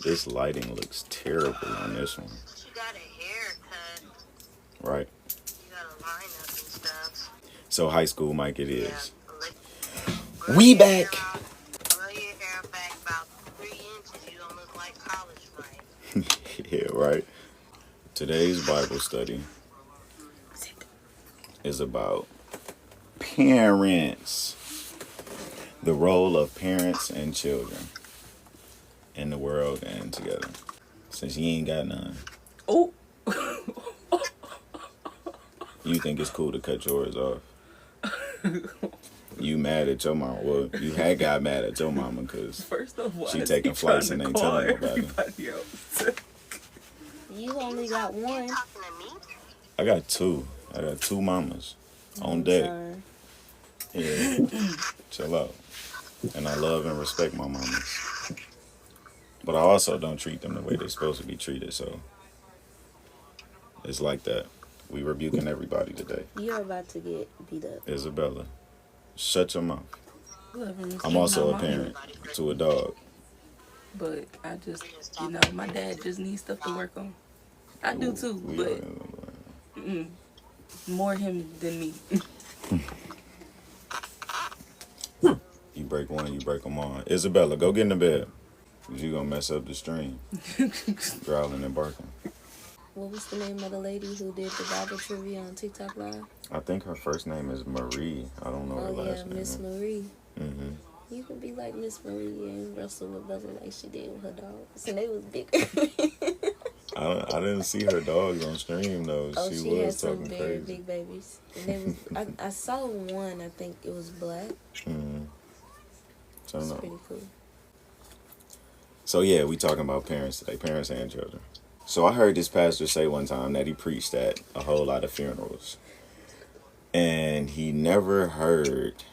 This lighting looks terrible on this one. She got a haircut. Right. You got a line up and stuff. So high school, Mike, it Yeah. is. Grow We your hair back. out. Grow your hair back about 3 inches. You don't look like college Frank. Yeah, right. Today's Bible study is about parents. The role of parents and children in the world and together. Since you ain't got none, Oh, you think it's cool to cut yours off. You mad at your mama. Well, you had got mad at your mama because first of all, she taking flights and ain't telling nobody. everybody else. You only got one. You talking to me? I got two. I got two mamas on deck. Sorry. Yeah, chill out. And I love and respect my mamas. But I also don't treat them the way they're supposed to be treated, so it's like that. We rebuking everybody today. You're about to get beat up. Isabella, shut your mouth. Love and respect I'm also my a mama. parent to a dog. But I just, my dad just needs stuff to work on. I do too, We but are- more him than me. You break one, you break them all. Isabella, go get in the bed. 'Cause you gonna mess up the stream. Growling and barking. What was the name of the lady who did the Bible trivia on TikTok Live? I think her first name is Marie. I don't know her Oh yeah, last name. Miss Marie. Mm-hmm. You could be like Miss Marie and wrestle with Bella like she did with her dogs, and they was bigger. I didn't see her dogs on stream though. Oh, she had was some talking very crazy. big babies, and they was. I saw one. I think it was black. Mm-hmm. So It's no. pretty cool. So yeah, we talking about parents today, parents and children. So I heard this pastor say one time that he preached at a whole lot of funerals. And he never heard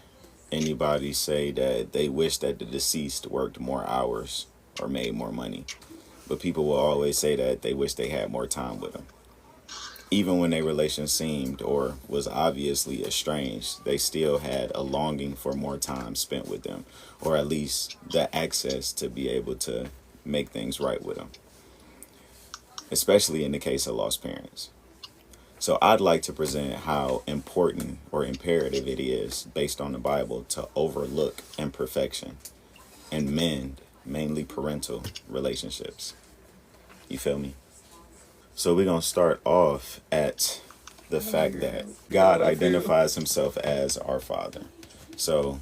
anybody say that they wish that the deceased worked more hours or made more money. But people will always say that they wish they had more time with them. Even when their relation seemed or was obviously estranged, they still had a longing for more time spent with them, or at least the access to be able to make things right with them, especially in the case of lost parents. So I'd like to present how important or imperative it is, based on the Bible, to overlook imperfection and mend mainly parental relationships. You feel me? So we're going to start off at the fact that God identifies himself as our Father. So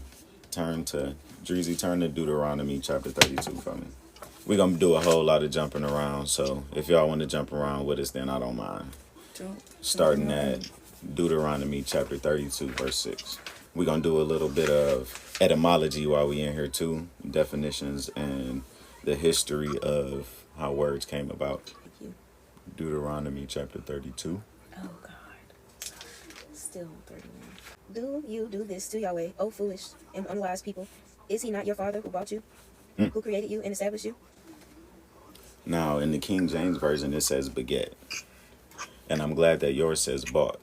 turn to Deuteronomy chapter 32 for me. We're going to do a whole lot of jumping around, so if y'all want to jump around with us, then I don't mind. Starting at Deuteronomy chapter 32, verse 6. We're going to do a little bit of etymology while we in here too, definitions and the history of how words came about. Deuteronomy chapter 32. Oh God. Still 31. Do you do this to Yahweh, O foolish and unwise people? Is he not your father who bought you? Who created you and established you? Now, in the King James Version, it says beget. And I'm glad that yours says bought.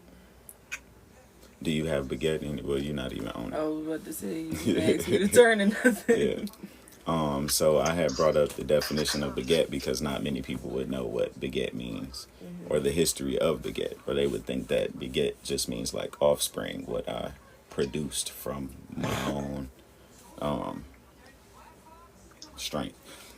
Do you have beget? Well, you're not even on I it. was about to say, you asked me to turn and nothing. Yeah. So I had brought up the definition of beget because not many people would know what beget means or the history of beget, or they would think that beget just means like offspring, what I produced from my own strength.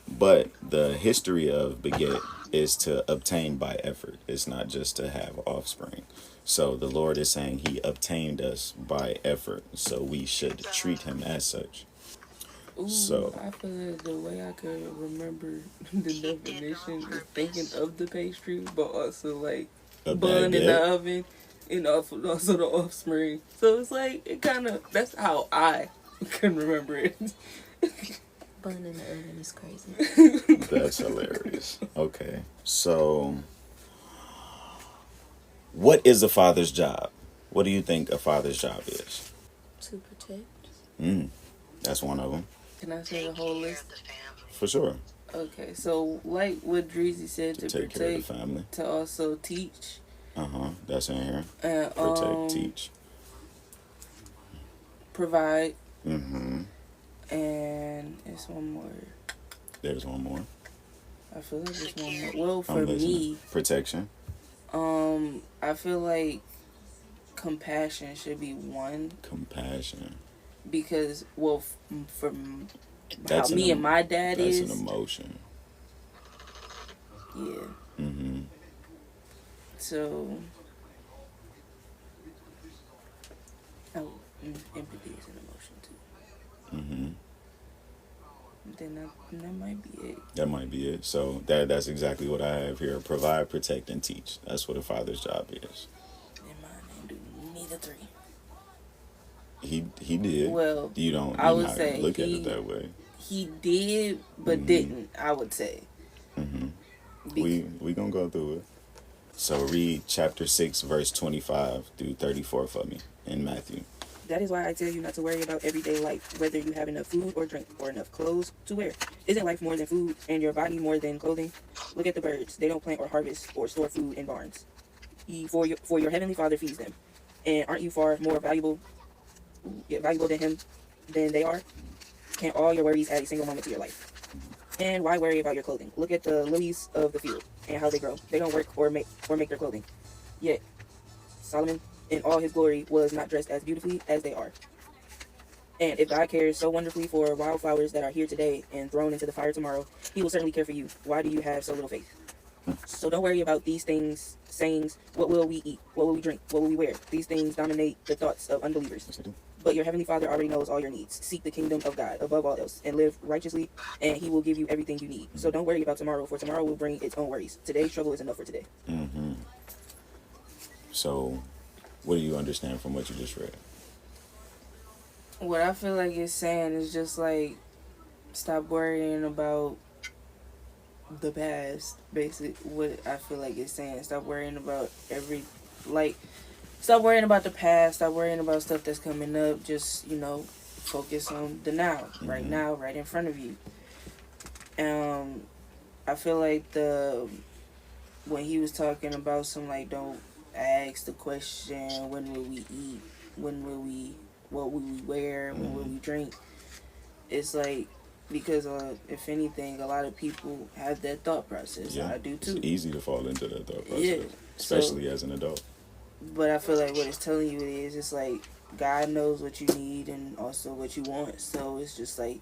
But the history of beget is to obtain by effort. It's not just to have offspring. So the Lord is saying he obtained us by effort, so we should treat him as such. Ooh, So- I feel like the way I could remember the definition is thinking of the pastry, but also like A bun in the baguette. oven and also the offspring. So it's like, it kind of, that's how I can remember it. Bun in the oven is crazy. That's hilarious. Okay. So what is a father's job? What do you think a father's job is? To protect. That's one of them. Can I say the whole list? For sure. Okay, so like what Dreezy said, to Take care of protect, the family. to also teach, That's in here. and Protect, teach. provide, Mm-hmm. and it's one more. There's one more. feel like it's one more. Security. Well, for I'm listening. me, Protection. I feel like compassion should be one Compassion. because, well, from That's how me and my dad that's is, an emotion. yeah. Mm-hmm. So, oh, empathy is an emotion too. Mm-hmm. Then that might be it. That might be it. So that's exactly what I have here. Provide, protect, and teach. That's what a father's job is. And mine ain't do neither three. He did. Well, You don't. I You're would not say gonna look at it that way. He did, but didn't. I would say. Mm-hmm. We gonna go through it. So read chapter 6, verse 25 through 34 for me in Matthew. That is why I tell you not to worry about everyday life, whether you have enough food or drink or enough clothes to wear. Isn't life more than food and your body more than clothing? Look at the birds. They don't plant or harvest or store food in barns. For your heavenly Father feeds them. And aren't you far more valuable than him than they are? Can't all your worries add a single moment to your life? And why worry about your clothing? Look at the lilies of the field and how they grow. They don't work or make their clothing. Yet Solomon in all his glory was not dressed as beautifully as they are. And if God cares so wonderfully for wildflowers that are here today and thrown into the fire tomorrow, he will certainly care for you. Why do you have so little faith? So don't worry about these things, sayings, what will we eat? What will we drink? What will we wear? These things dominate the thoughts of unbelievers. But your heavenly Father already knows all your needs. Seek the kingdom of God above all else and live righteously, and he will give you everything you need. So don't worry about tomorrow, for tomorrow will bring its own worries. Today's trouble is enough for today. Mm-hmm. So, what do you understand from what you just read? What I feel like it's saying is just like, stop worrying about the past. Basic, what I feel like it's saying. Stop worrying about stop worrying about the past. Stop worrying about stuff that's coming up. Just, focus on the now. Right now, right in front of you. I feel like when he was talking about don't ask the question, when will we eat? What will we wear? When will we drink? It's like, because if anything, a lot of people have that thought process. Yeah, I do too. It's easy to fall into that thought process, Yeah. especially as an adult. But I feel like what it's telling you is, it's like God knows what you need and also what you want. So it's just like,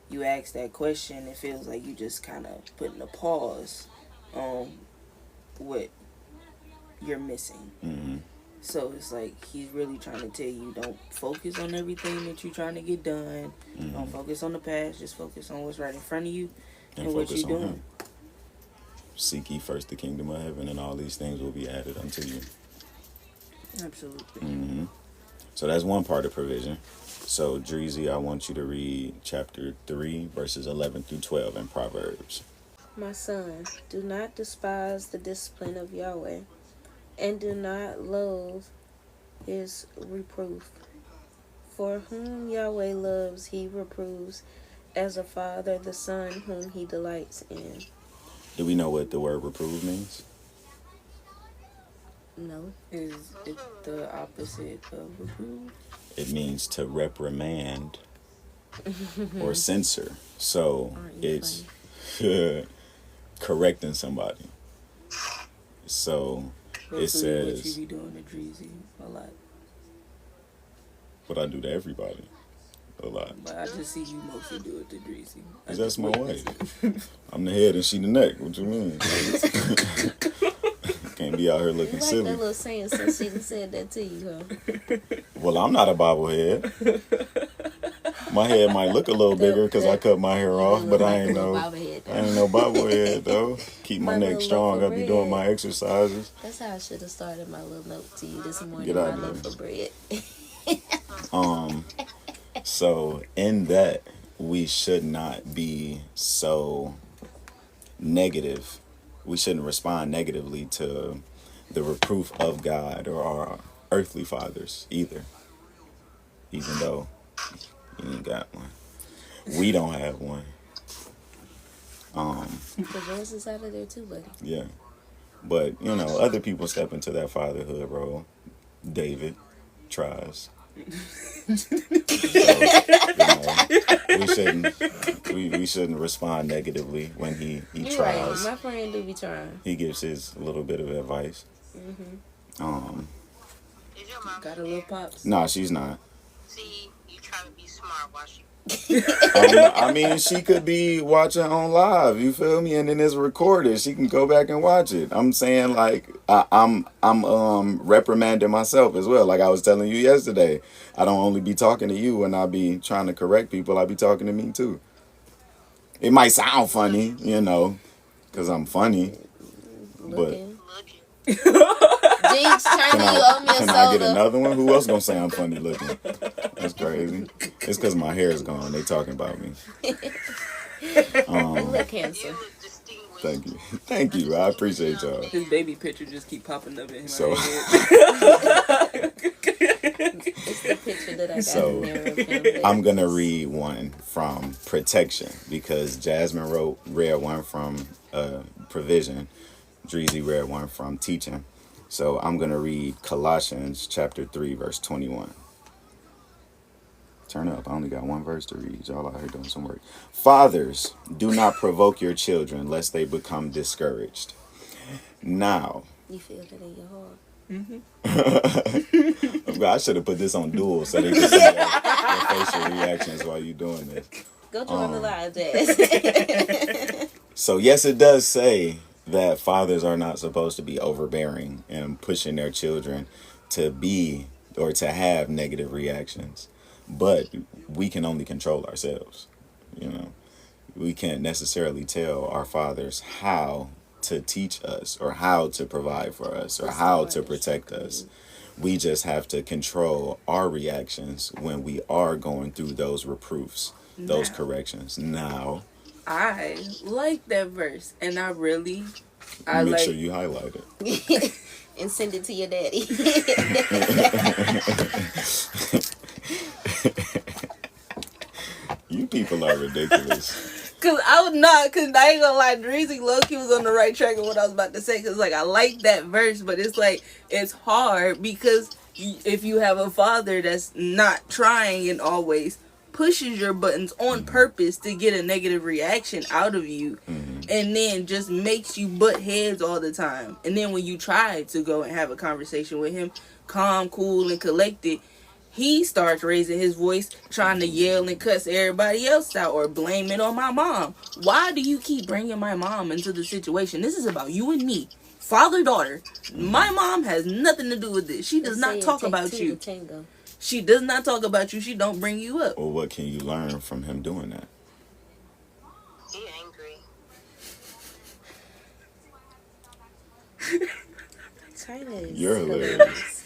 you ask that question, it feels like you just kind of putting a pause on what you're missing. Mm-hmm. So it's like he's really trying to tell you, don't focus on everything that you're trying to get done. Mm-hmm. Don't focus on the past. Just focus on what's right in front of you And and what focus you're on doing. him. Seek ye first the kingdom of heaven, and all these things will be added unto you. Absolutely. Mm-hmm. So that's one part of provision. So, Dreezy, I want you to read chapter 3, verses 11 through 12 in Proverbs. My son, do not despise the discipline of Yahweh, and do not loathe his reproof. For whom Yahweh loves, he reproves, as a father the son whom he delights in. Do we know what the word reprove means? No. Is it the opposite of reprove? It means to reprimand or censor. So Aren't you it's correcting somebody. So it Mostly says, what you be doing to Dreezy a lot. what I do to everybody a lot. But I just see you mostly do it to Dreezy. I 'Cause just that's my witness wife. it. I'm the head and she the neck. What you mean? Can't be out here You looking like that silly. little saying since she done said that to you, huh? Well, I'm not a bobblehead. My head might look a little bigger because I cut my hair off, but I ain't no bobblehead though. Keep my My neck little strong. loaf I of be doing bread. my exercises. That's how I should have started my little note to you this morning. Get My out of loaf here. of bread. So in that, we should not be so negative. We shouldn't respond negatively to the reproof of God or our earthly fathers either. Even though you ain't got one. We don't have one. Because yours is out of there too, buddy. Yeah. But, other people step into that fatherhood role. David tries. So, we shouldn't respond negatively when he You're tries. right. My friend do be trying. He gives his little bit of advice. Is your mom Got a in little there? pops. Nah, she's not. See, you trying to be smart while she. I mean, she could be watching on live. You feel me? And then it's recorded. She can go back and watch it. I'm saying like I'm reprimanding myself as well. Like I was telling you yesterday, I don't only be talking to you when I be trying to correct people. I be talking to me too. It might sound funny, because I'm funny, but Looking. Looking. Jinx, China, you owe me a can I get soda. another one? Who else gonna say I'm funny looking? That's crazy. It's because my hair is gone. They talking about me. You look You handsome. was distinguished. Thank you. Thank you. I appreciate y'all. His baby picture just keep popping up in my So- head. It's the picture that I got So, in there of him. I'm going to read one from Protection because Jasmine read one from Provision. Dreezy read one from Teaching. So I'm going to read Colossians chapter 3, verse 21. Turn up. I only got one verse to read. Y'all out here doing some work. Fathers, do not provoke your children lest they become discouraged. Now, You feel that in your heart. I should have put this on dual so they can see your facial reactions while you're doing this. Go join the live, Jazz. So yes, it does say that fathers are not supposed to be overbearing and pushing their children to be or to have negative reactions. But we can only control ourselves. We can't necessarily tell our fathers how to teach us or how to provide for us or how to protect us. We just have to control our reactions when we are going through those reproofs, those corrections. Now, I like that verse, and I make like. sure you highlight it. And send it to your daddy. You people are ridiculous. Cause I ain't gonna lie, Dreezy Loki was on the right track of what I was about to say. Cause like I like that verse, but it's hard because if you have a father that's not trying and always pushes your buttons on purpose to get a negative reaction out of you, and then just makes you butt heads all the time, and then when you try to go and have a conversation with him, calm, cool, and collected, he starts raising his voice, trying to yell and cuss everybody else out or blame it on my mom. Why do you keep bringing my mom into the situation? This is about you and me. Father, daughter. My mom has nothing to do with this. She does not talk about you. Tango. She does not talk about you. She don't bring you up. Well, what can you learn from him doing that? He angry. China is You're hilarious. hilarious.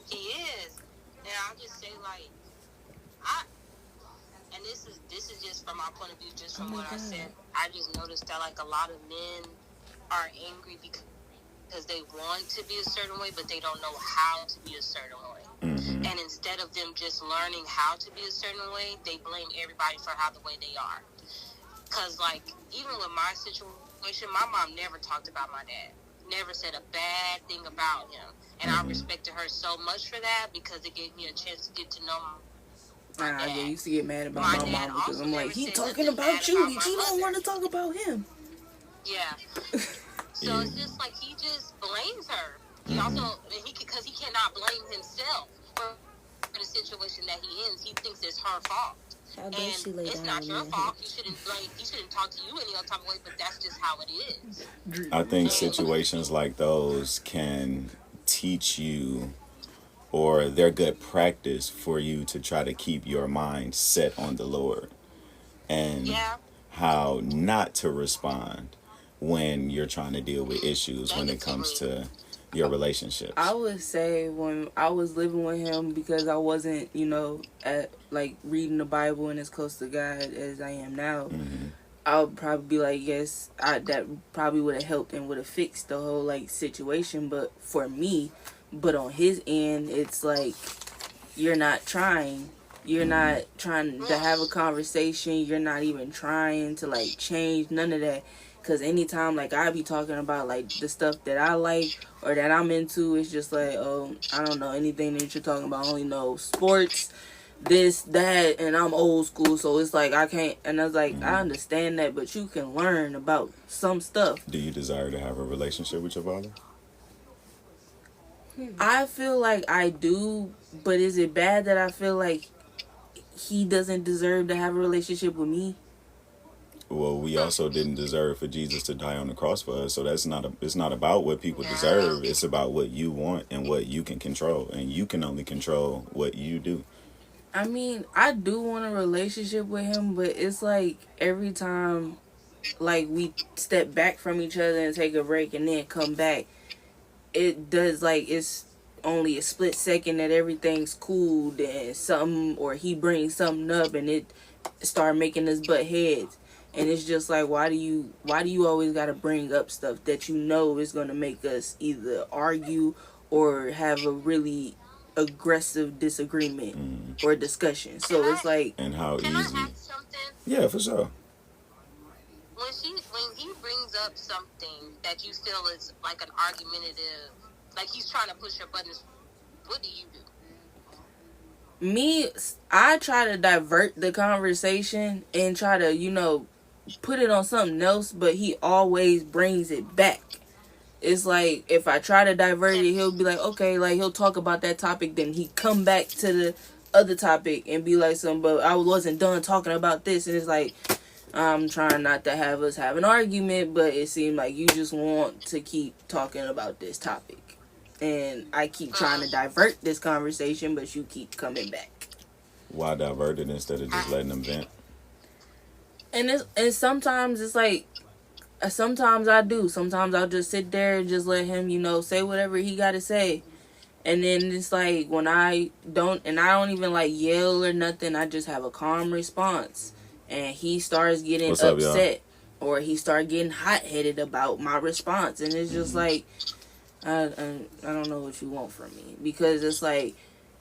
He is. And I'll just say and this is just from my point of view, just from what I said. I just noticed that like a lot of men are angry because they want to be a certain way, but they don't know how to be a certain way. Mm-hmm. And instead of them just learning how to be a certain way, they blame everybody for how the way they are. Because, like, even with my situation, my mom never talked about my dad. Never said a bad thing about him. And I respected her so much for that because it gave me a chance to get to know my dad. I used to get mad about My my dad mom because also I'm like, never he said talking nothing about bad you, about but my you don't mother. want to talk about him. Yeah. So it's just like he just blames her. He also, because he cannot blame himself for the situation that he is. He thinks it's her fault. How dare she lay It's down not on your that fault. He shouldn't talk to you any other type of way, but that's just how it is. I think situations like those can teach you, or they're good practice for you to try to keep your mind set on the Lord and Yeah. how not to respond when you're trying to deal with issues when it comes to your relationships. I would say when I was living with him, because I wasn't, at like reading the Bible and as close to God as I am now, I would probably be like, yes, that probably would have helped and would have fixed the whole like situation. But for me, but on his end, it's like you're not trying. You're not trying to have a conversation. You're not even trying to like change none of that. Cause anytime like I be talking about like the stuff that I like or that I'm into, it's just like, oh, I don't know anything that you're talking about. I only know sports, this, that, and I'm old school, so it's like I can't. And I was like, I understand that, but you can learn about some stuff. Do you desire to have a relationship with your father? I feel like I do, but is it bad that I feel like he doesn't deserve to have a relationship with me? Well, we also didn't deserve for Jesus to die on the cross for us. So it's not about what people deserve. It's about what you want and what you can control. And you can only control what you do. I mean, I do want a relationship with him, but it's like every time like we step back from each other and take a break and then come back, it does like it's only a split second that everything's cool, then something or he brings something up and it start making us butt heads. And it's just like, why do you always gotta bring up stuff that you know is gonna make us either argue or have a really aggressive disagreement or discussion? So it's like, And how Can I easy. ask something? Yeah, for sure. When he brings up something that you feel is like an argumentative, like he's trying to push your buttons, what do you do? me, I try to divert the conversation and try to, put it on something else, but he always brings it back. It's like if I try to divert it, he'll be like, okay, like he'll talk about that topic, then he come back to the other topic and be like, but I wasn't done talking about this, and it's like, I'm trying not to have us have an argument, but it seemed like you just want to keep talking about this topic, and I keep trying to divert this conversation, but you keep coming back. Why divert it instead of just letting them vent? And sometimes it's like, sometimes I do. Sometimes I'll just sit there and just let him, say whatever he got to say. And then it's like when I don't even like yell or nothing, I just have a calm response. And he starts getting What's up, upset or he starts getting hot-headed about my response. And it's just like, I don't know what you want from me. Because it's like,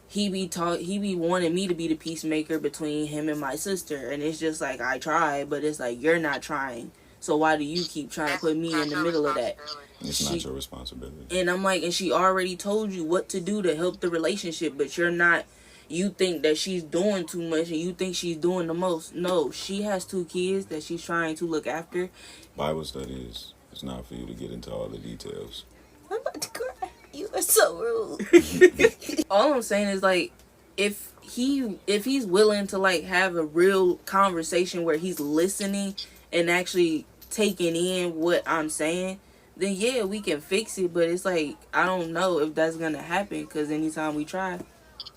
he be wanting me to be the peacemaker between him and my sister. And it's just like, I try, but it's like, you're not trying. So why do you keep trying to put me in the middle of that? It's not your responsibility. And I'm like, and she already told you what to do to help the relationship, but you're not. You think that she's doing too much and you think she's doing the most. No, she has 2 kids that she's trying to look after. Bible studies. It's not for you to get into all the details. I'm about to cry. You are so rude. All I'm saying is like, if he's willing to like have a real conversation where he's listening and actually taking in what I'm saying, then yeah, we can fix it. But it's like, I don't know if that's gonna happen, because anytime we try,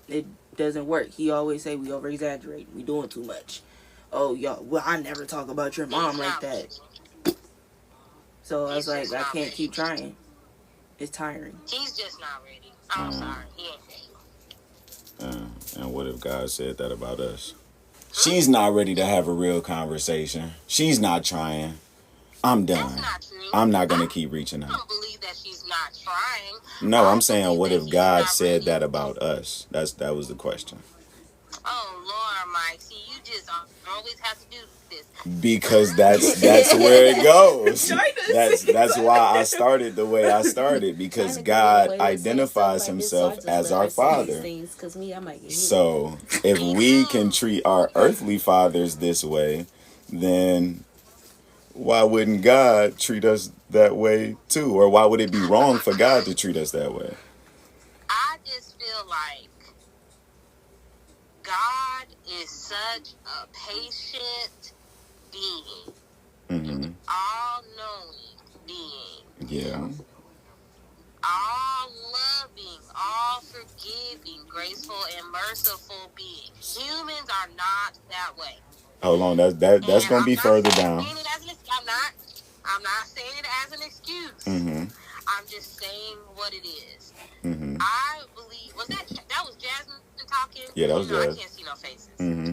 it doesn't work. He always say we over exaggerate, we doing too much. Oh, y'all, well, I never talk about your mom like that. So I was like, I can't keep trying. It's tiring. He's just not ready. I'm sorry. He ain't ready. And what if God said that about us? She's not ready to have a real conversation. She's not trying. I'm done. That's not true. I'm not going to keep reaching I out. don't believe that she's not trying. No, I I'm saying, believe what that if he's God not said ready. that about us? That was the question. Oh, Lord, Mike. See, you just always have to do this. Because that's where it goes. That's why I started the way I started, because God identifies himself as our Father. Because me, I might get hit. So if we can treat our earthly fathers this way, then why wouldn't God treat us that way too? Or why would it be wrong for God to treat us that way? I just feel like God is such a patient being, Mm-hmm. all-knowing being, Yeah. all loving, all forgiving, graceful, and merciful being. Humans are not that way. Hold on, that's And gonna be further down. I'm not saying it as an excuse. Mm-hmm. I'm just saying what it is. Mm-hmm. I believe that was Jasmine talking. Yeah, that was I Jazz. can't see no faces. Mm-hmm.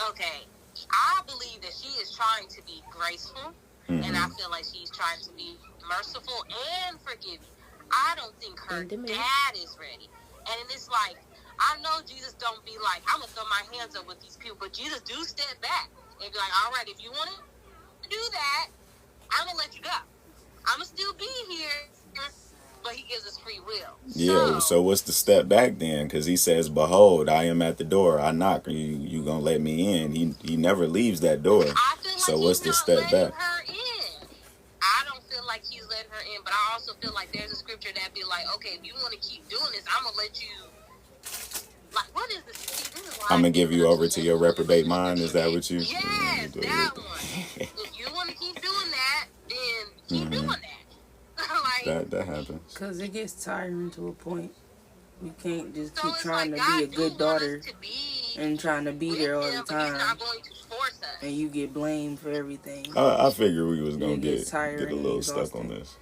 Okay, I believe that she is trying to be graceful, and I feel like she's trying to be merciful and forgiving. I don't think her dad is ready, and it's like, I know Jesus don't be like, I'm gonna throw my hands up with these people, but Jesus do step back and be like, all right, if you want to do that, I'm gonna let you go. I'm gonna still be here, but he gives us free will. Yeah, so what's the step back then? Because he says, "Behold, I am at the door. I knock. You gonna let me in?" He never leaves that door. I feel like So he's what's the not step letting back? her in. I don't feel like he's letting her in, but I also feel like there's a scripture that be like, okay, if you want to keep doing this, I'm gonna let you. Like, what is this? See, this is why I'm gonna give you over to your reprobate mind. Is that what you? Yes, that one. If you want to keep doing that, then keep doing that. Like, That happens. Because it gets tiring to a point. You can't just so keep it's trying like to be God a do good want daughter us to be and trying to be with there all the him, but he's time, not going to force us. and you get blamed for everything. I figured we was gonna It gets get a tiring and little stuck on exhausting. this.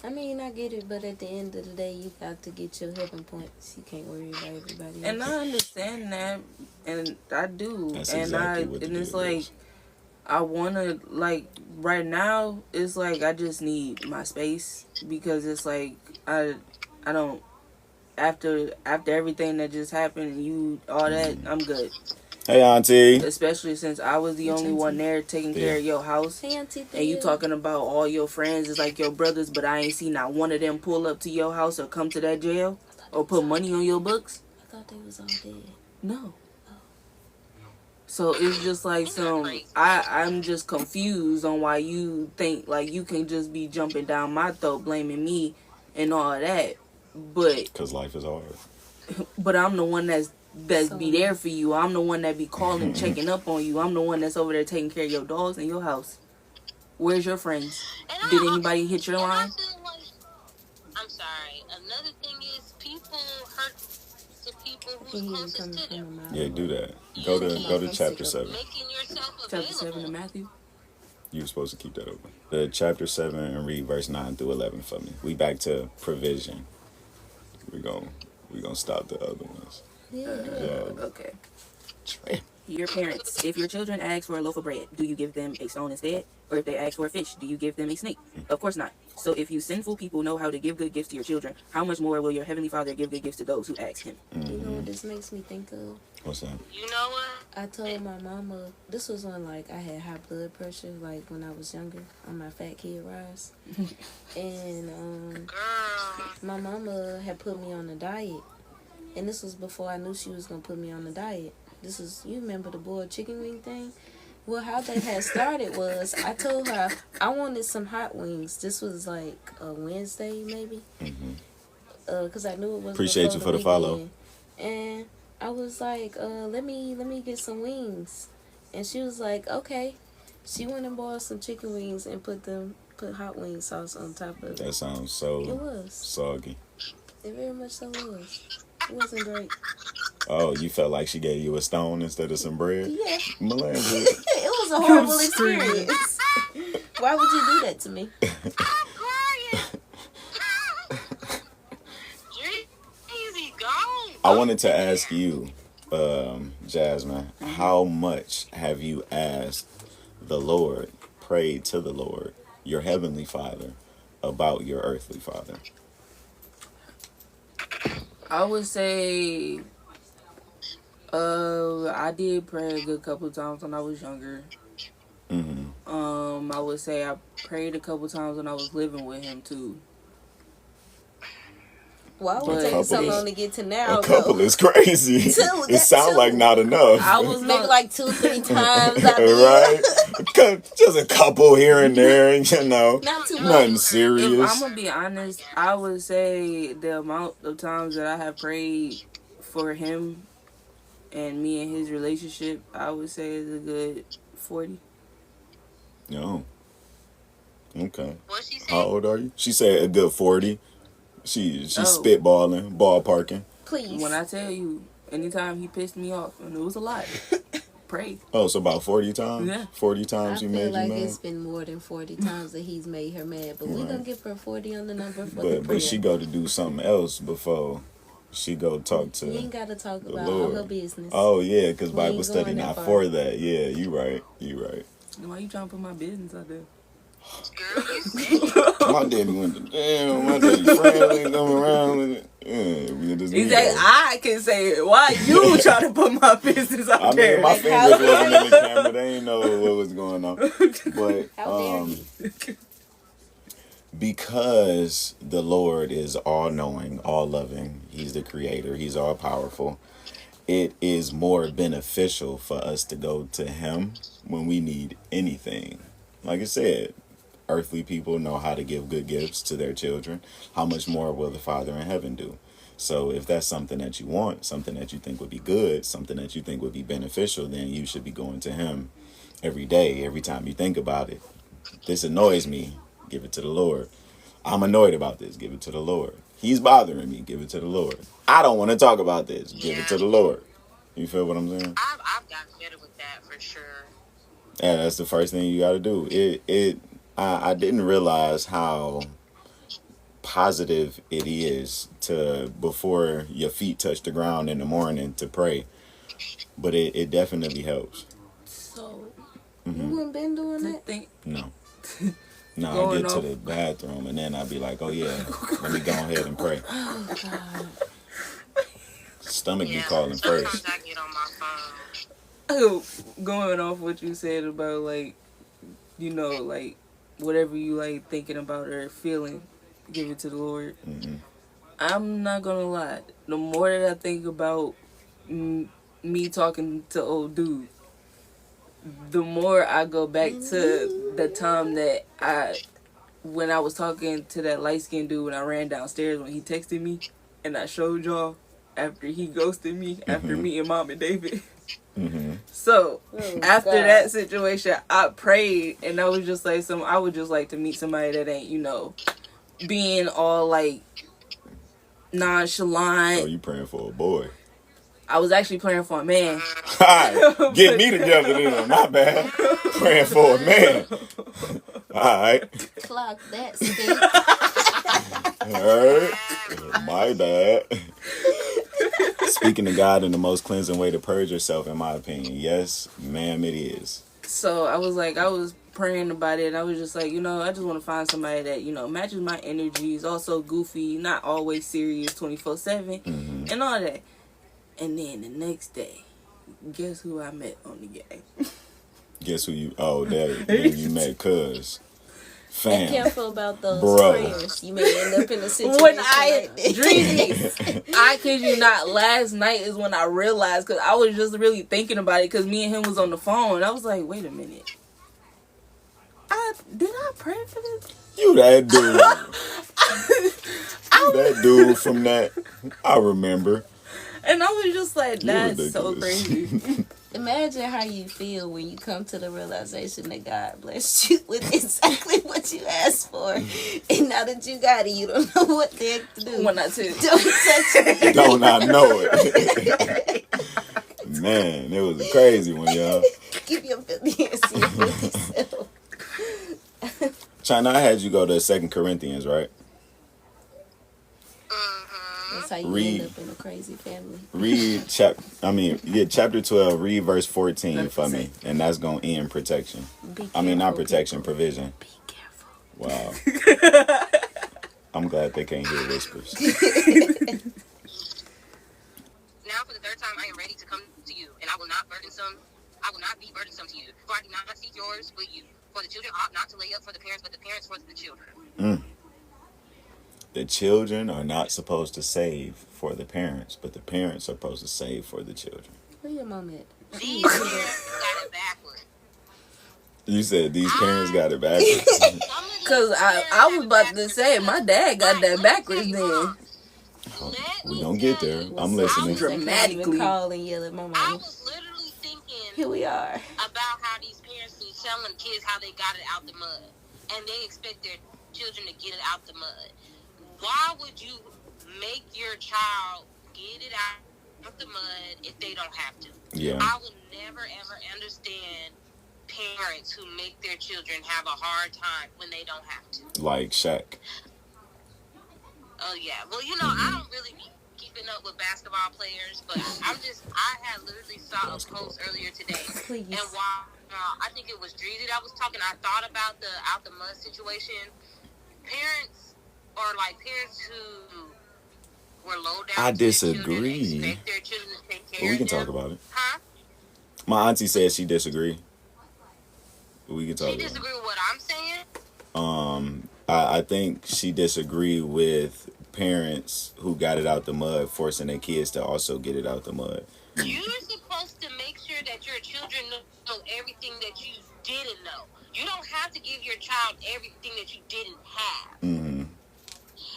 I mean, I get it, but at the end of the day, you got to get your helping points. You can't worry about everybody else. And I understand that, and I do, That's and exactly what the it's deal like is. I wanna, like, right now it's like I just need my space, because it's like I don't, after everything that just happened and you all that, I'm good. Hey, Auntie. Especially since I was the only one there taking care of your house. Hey, Auntie And you Thea. talking about all your friends is like your brothers, but I ain't seen not one of them pull up to your house or come to that jail or put money on your books. I thought they was all dead. No. So it's just like I'm just confused on why you think like you can just be jumping down my throat blaming me and all that. Because life is hard. But I'm the one that's be there for you. I'm the one that be calling, checking up on you. I'm the one that's over there taking care of your dogs in your house. Where's your friends? Did anybody hit your line? I feel like, I'm sorry. Another thing is people hurt the people who's closest to them. Yeah, do that. Go to chapter 7. Making yourself Chapter 7 available. of Matthew. You were supposed to keep that open. The chapter 7 and read verse 9 through 11 for me. We back to provision. We're gonna stop the other ones. Yeah. Okay. Your parents, if your children ask for a loaf of bread, do you give them a stone instead? Or if they ask for a fish, do you give them a snake? Of course not. So if you sinful people know how to give good gifts to your children, how much more will your heavenly Father give good gifts to those who ask him? You know what this makes me think of? What's that? You know what? I told my mama, this was when like I had high blood pressure, like when I was younger, on my fat kid rise. And Girl. my mama had put me on a diet. And this was before I knew she was going to put me on a diet. This is, you remember the boiled chicken wing thing? Well, how that had started was I told her I wanted some hot wings. This was like a Wednesday maybe. Because I knew it was Appreciate you for the follow. weekend. And I was like, let me get some wings. And she was like, okay. She went and bought some chicken wings and put hot wing sauce on top of it. That sounds It so was. soggy. It very much so was. It wasn't great. Oh, you felt like she gave you a stone instead of some bread? Yeah. Melange. It was a horrible experience. Why would you do that to me? I'm crying. Easy, go. I wanted to ask you, Jasmine, how much have you asked the Lord, prayed to the Lord, your heavenly Father, about your earthly father? I would say I did pray a good couple of times when I was younger. I would say I prayed a couple times when I was living with him too. Why would it take so long to get to now? A couple is crazy. It sounds like not enough. I was maybe like 2-3 times. I mean, Right? Just a couple here and there, you know. Not too much. Nothing If serious. I'm gonna be honest, I would say the amount of times that I have prayed for him and me and his relationship, I would say is a good 40. No. Okay. What she said? How old are you? She said a good 40. She's Oh. spitballing, ballparking. Please. When I tell you, anytime he pissed me off, and it was a lot, pray. Oh, so about 40 times? Yeah. 40 I times you feel made like you mad? it's been more than 40 times that he's made her mad. But we're Right. going to give her 40 on the number for the prayer. But she go to do something else before she go talk to You ain't got to talk the about all Lord. her business. Oh, yeah, because We Bible ain't study going that not far. for that. Yeah, you right. You right. Why you trying to put my business out there? Girl, you said it. My daddy went to damn. My daddy friends ain't coming around with it. Yeah, we just He's need like, that. I can say it. Why you trying to put my business out I there? mean, my Like, fingers how wasn't dare in the camera. They ain't know what was going on. But How dare he? because the Lord is all knowing, all loving, He's the creator, He's all powerful, it is more beneficial for us to go to Him when we need anything. Like I said, earthly people know how to give good gifts to their children. How much more will the Father in heaven do? So if that's something that you want, something that you think would be good, something that you think would be beneficial, then you should be going to Him every day, every time you think about it. This annoys me, give it to the Lord. I'm annoyed about this, give it to the Lord. He's bothering me, give it to the Lord. I don't want to talk about this, give it to the Lord. You feel what I'm saying? I've gotten better with that for sure. Yeah, that's the first thing you got to do. I didn't realize how positive it is to, before your feet touch the ground in the morning, to pray. But it definitely helps. So, Mm-hmm. you haven't been doing The that? thing- No. No, I Going get to off. the bathroom and then I'd be like, oh yeah, let me go ahead and pray. Oh, God. Stomach be Yeah, calling sometimes first. I get on my phone. Going off what you said about, like, you know, like, whatever you like thinking about or feeling, give it to the Lord. Mm-hmm. I'm not gonna lie. The more that I think about me talking to old dude, the more I go back to the time that when I was talking to that light skinned dude when I ran downstairs when he texted me and I showed y'all after he ghosted me after meeting Mom and David. Mm-hmm. So Oh, after God. that situation, I prayed and I was just like, I would just like to meet somebody that ain't, you know, being all like nonchalant. Oh, you praying for a boy. I was actually praying for a man. Alright, get me together then. My bad. Praying for a man. Alright. Clock that, stink. Alright. My bad. Speaking to God in the most cleansing way to purge yourself, in my opinion. Yes, ma'am, it is. So I was praying about it. I was just like, you know, I just want to find somebody that, you know, matches my energy, is also goofy, not always serious 24/7, and all that. And then the next day, guess who I met on the game? Guess who you? Oh, that you met, cuz. Be Fam. careful about those Bro. prayers. You may end up in a situation When I like this. dreamed, I kid you not, last night is when I realized, because I was just really thinking about it, because me and him was on the phone. I was like, wait a minute. Did I pray for this? You that dude. You that dude from that. I remember. And I was just like, You're that's so ridiculous. crazy. Imagine how you feel when you come to the realization that God blessed you with exactly what you asked for. And now that you got it, you don't know what the heck to do. When I tell you. Don't touch it. Don't I know it? Man, it was a crazy one, y'all. Keep your filthy hands to your filthy self. China, I had you go to 2 Corinthians, right? That's how you Read. end up in a crazy family. Read chapter 12, read verse 14 for me. And that's gonna end protection. Be I mean, not careful, protection, people. provision. Be careful. Wow. I'm glad they can't hear whispers. Now for the third time I am ready to come to you, and I will not be burdensome to you. For I do not seek yours, but you. For the children ought not to lay up for the parents, but the parents for the children. The children are not supposed to save for the parents, but the parents are supposed to save for the children. Wait a moment. These parents got it backwards. You said these parents got it backwards. Because I was about to say, my dad got that backwards then. We gonna get there. I'm What's listening. up? I can't even Dramatically. call and yell at my I mom. was literally thinking Here we are. about how these parents be telling kids how they got it out the mud, and they expect their children to get it out the mud. Why would you make your child get it out the mud if they don't have to? Yeah. I will never ever understand parents who make their children have a hard time when they don't have to. Like Shaq. Oh yeah. Well, you know, I don't really be keeping up with basketball players, but I had literally saw a post earlier today, Please. and while I think it was Dreezy that was talking. I thought about the out the mud situation. Parents or like parents who were low I down to their children disagree. expect their children to take But care we of can talk them. about it. Huh? My auntie said she disagree. We can She talk about it. disagree with what I'm saying. I think she disagree with parents who got it out the mud forcing their kids to also get it out the mud. You're supposed to make sure that your children know everything that you didn't know. You don't have to give your child everything that you didn't have. Mm-hmm.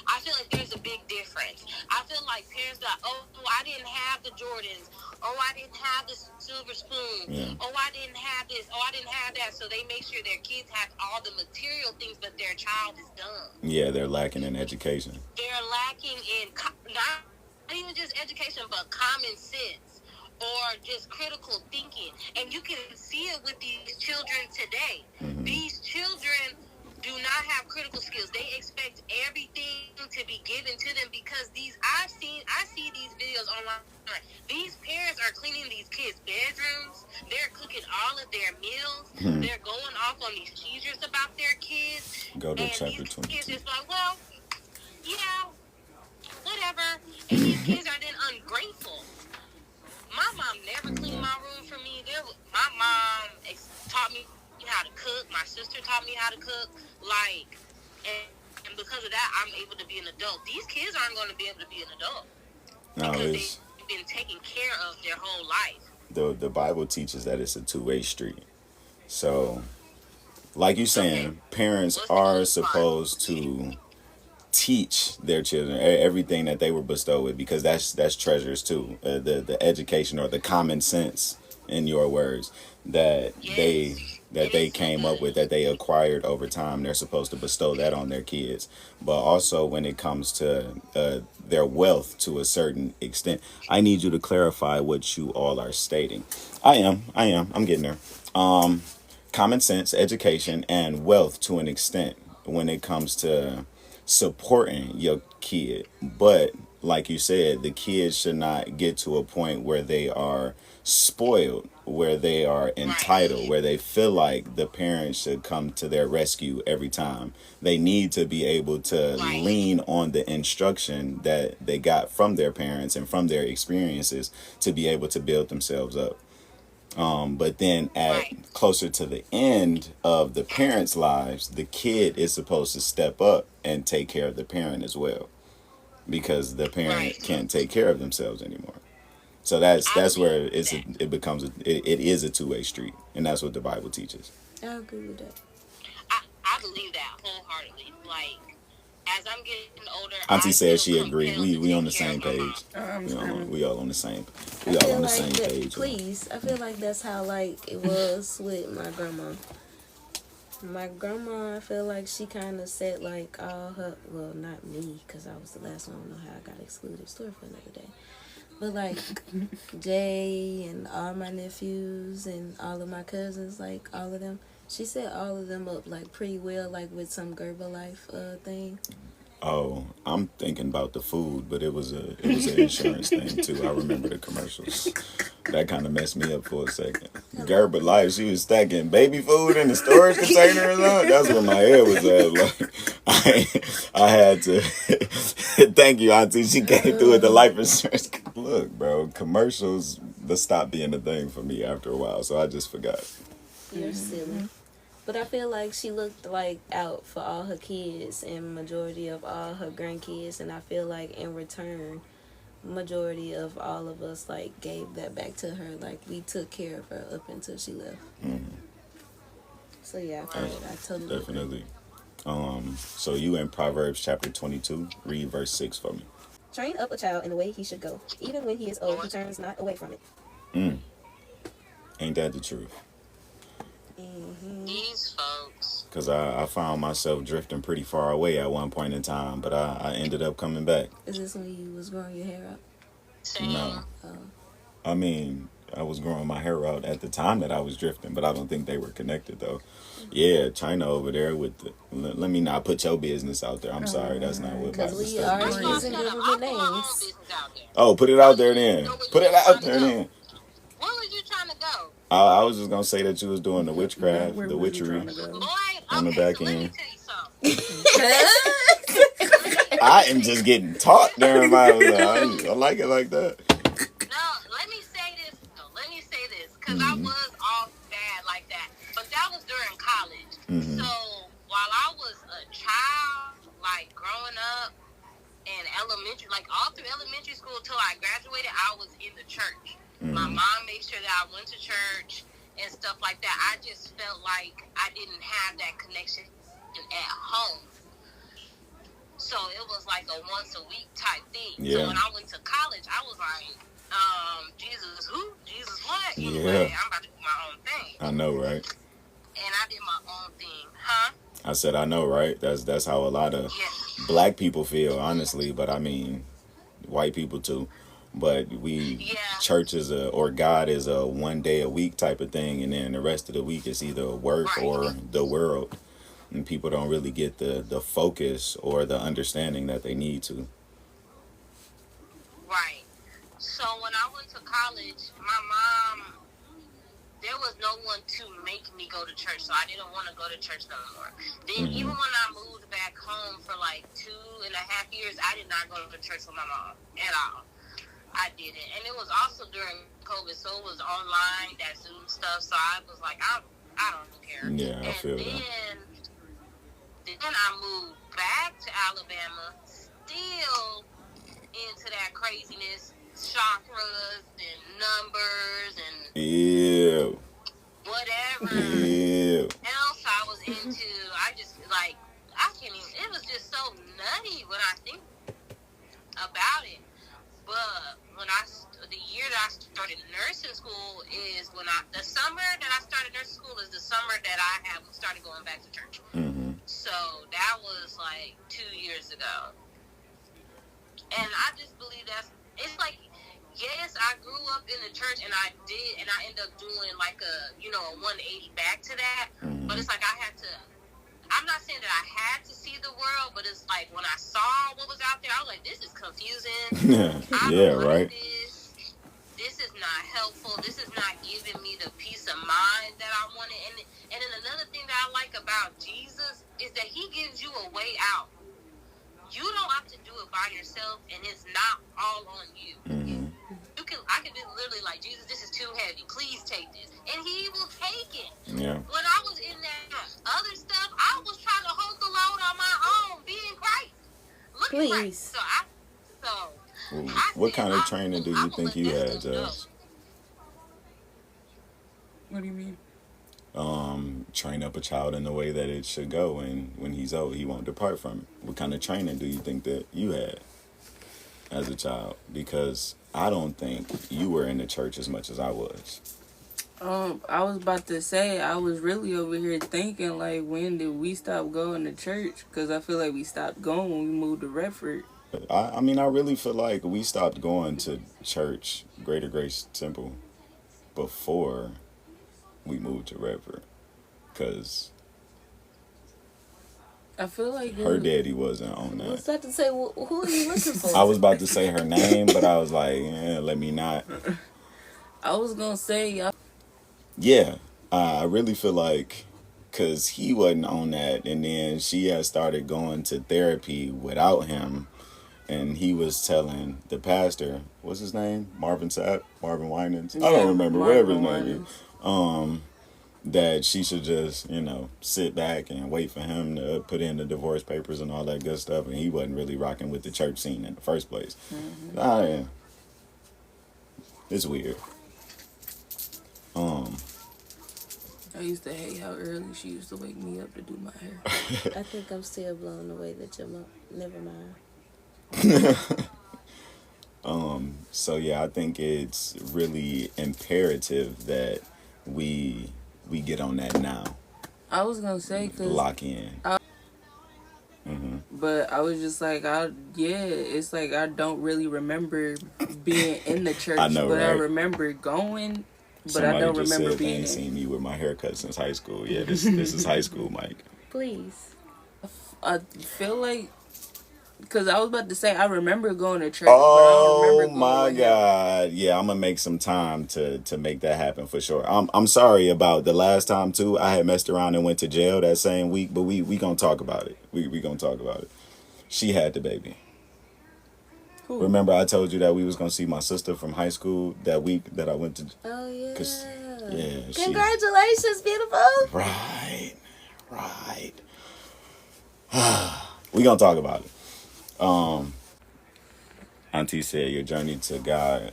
I feel like there's a big difference. I feel like parents that, oh, I didn't have the Jordans. Oh, I didn't have the silver spoon. Yeah. Oh, I didn't have this. Oh, I didn't have that. So they make sure their kids have all the material things, but their child is dumb. Yeah, they're lacking in education. They're lacking in not even just education, but common sense or just critical thinking. And you can see it with these children today. Mm-hmm. These children do not have critical skills. They expect everything to be given to them because I see these videos online. These parents are cleaning these kids' bedrooms. They're cooking all of their meals. Hmm. They're going off on these teachers about their kids. Go to and chapter these 22. kids just like, well, yeah, whatever. And these kids are then ungrateful. My mom never cleaned my room for me. My mom taught me how to cook. My sister taught me how to cook. And because of that, I'm able to be an adult. These kids aren't going to be able to be an adult because they've been taken care of their whole life. The Bible teaches that it's a two-way street. So, like you're saying, parents are supposed to teach their children everything that they were bestowed with, because that's treasures too. The education or the common sense, in your words, that they came up with, that they acquired over time. They're supposed to bestow that on their kids. But also when it comes to their wealth to a certain extent, I need you to clarify what you all are stating. I'm getting there. Common sense, education, and wealth to an extent when it comes to supporting your kid. But like you said, the kids should not get to a point where they are spoiled, where they are entitled, where they feel like the parents should come to their rescue every time. They need to be able to lean on the instruction that they got from their parents and from their experiences to be able to build themselves up. But then at closer to the end of the parents' lives, the kid is supposed to step up and take care of the parent as well, because the parent can't take care of themselves anymore. So that's where it is a two-way street, and that's what the Bible teaches. I agree with that. I believe that wholeheartedly. Like, as I'm getting older, Auntie said she agreed. We on the same page. I'm We all on the same. I We all feel on the like same that, page. please. I feel like that's how like it was with my grandma. My grandma, I feel like she kind of said like all her, well, not me, because I was the last one. I don't know how I got excluded. Story for another day. But like Jay and all my nephews and all of my cousins, like all of them, she set all of them up like pretty well, like with some Herbalife thing. Oh, I'm thinking about the food, but it was an insurance thing too. I remember the commercials. That kind of messed me up for a second. Gerber Life, she was stacking baby food in the storage container and all. That's where my head was at. Like, I had to. Thank you, Auntie. She came through with the life insurance. Look, bro, commercials, they stopped being a thing for me after a while, so I just forgot. You're silly. But I feel like she looked like out for all her kids and majority of all her grandkids, and I feel like in return, majority of all of us like gave that back to her. Like we took care of her up until she left. Mm-hmm. So yeah, I totally Definitely. So you in Proverbs chapter 22, read verse 6 for me. Train up a child in the way he should go. Even when he is old, he turns not away from it. Ain't that the truth? These folks. Because I found myself drifting pretty far away at one point in time, but I ended up coming back. Is this when you was growing your hair out? Same. No. I mean, I was growing my hair out at the time that I was drifting, but I don't think they were connected, though. Yeah, China over there with the... Let me not put your business out there. I'm sorry, that's not what Because Bible we study are is. using I'll government put my own names. business out there. Oh, put it out there then. Put it out there then. Where was you trying to go? I was just gonna say that you was doing the witchcraft, Where the was you witchery trying to go? Boy, on the okay, back so let me end. tell you something. I am just getting taught during my life. I like it like that. No, let me say this. Though. Let me say this, because I was off bad like that, but that was during college. So while I was a child, like growing up in elementary, like all through elementary school till I graduated, I was in the church. My mom made sure that I went to church and stuff like that. I just felt like I didn't have that connection at home. So it was like a once a week type thing. Yeah. So when I went to college, I was like, Jesus who? Jesus what? Yeah. Anyway, I'm about to do my own thing. I know, right? And I did my own thing. Huh? I said, I know, right? That's how a lot of black people feel, honestly. But I mean, white people too. But church is or God is a 1 day a week type of thing, and then the rest of the week is either work or the world. And people don't really get the focus or the understanding that they need to. Right. So when I went to college, my mom, there was no one to make me go to church, so I didn't want to go to church no more. Then even when I moved back home for like 2.5 years, I did not go to church with my mom at all. I didn't. And it was also during COVID, so it was online, that Zoom stuff, so I was like, I don't care. Yeah, I feel that. Then I moved back to Alabama, still into that craziness, chakras and numbers and Ew. whatever Ew. else I was into. I just, like, I can't even, it was just so nutty when I think about it. But the year that I started nursing school is the summer that I started nursing school is the summer that I started going back to church. So that was like 2 years ago. And I just believe it's like, yes, I grew up in the church and I ended up doing like a 180 back to that. But it's like I'm not saying that I had to see the world, but it's like when I saw what was out there, I was like, this is confusing. I don't like this. This is not helpful. This is not giving me the peace of mind that I wanted. And then another thing that I like about Jesus is that he gives you a way out. You don't have to do it by yourself, and it's not all on you. I could be literally like, Jesus, this is too heavy. Please take this. And he will take it. Yeah. When I was in that other stuff, I was trying to hold the load on my own, being Christ. Looking Christ. What kind of training do you think you had, Jess? What do you mean? Train up a child in the way that it should go, and when he's old, he won't depart from it. What kind of training do you think that you had as a child? Because I don't think you were in the church as much as I was. I was about to say, I was really over here thinking, like, when did we stop going to church? Because I feel like we stopped going when we moved to Redford. I mean, I really feel like we stopped going to church, Greater Grace Temple, before we moved to Redford. Because I feel like her daddy wasn't on I was that. about to say, who are you looking for? I was about to say her name, but I was like, let me not. I was going to say, Yeah, I really feel like because he wasn't on that, and then she had started going to therapy without him, and he was telling the pastor, what's his name? Marvin Winans? I don't remember, whatever his name is. That she should just, sit back and wait for him to put in the divorce papers and all that good stuff, and he wasn't really rocking with the church scene in the first place. It's weird. I used to hate how early she used to wake me up to do my hair. I think I'm still blown away that your mom. Never mind. So yeah, I think it's really imperative that we get on that now. I was going to say, because lock in. But I was just like, it's like I don't really remember being in the church. I know, but right? I remember going, but Somebody I don't just remember said they being ain't seen me with my haircut since high school. Yeah, this is high school, Mike. Please. I feel like Because I was about to say, I remember going to church, Oh but I don't remember my going. God! Yeah, I'm gonna make some time to make that happen for sure. I'm sorry about the last time too. I had messed around and went to jail that same week, but we gonna talk about it. We gonna talk about it. She had the baby. Who? Remember, I told you that we was gonna see my sister from high school that week that I went to. Oh yeah. 'Cause, yeah, Congratulations, beautiful. Right. We gonna talk about it. Auntie said your journey to God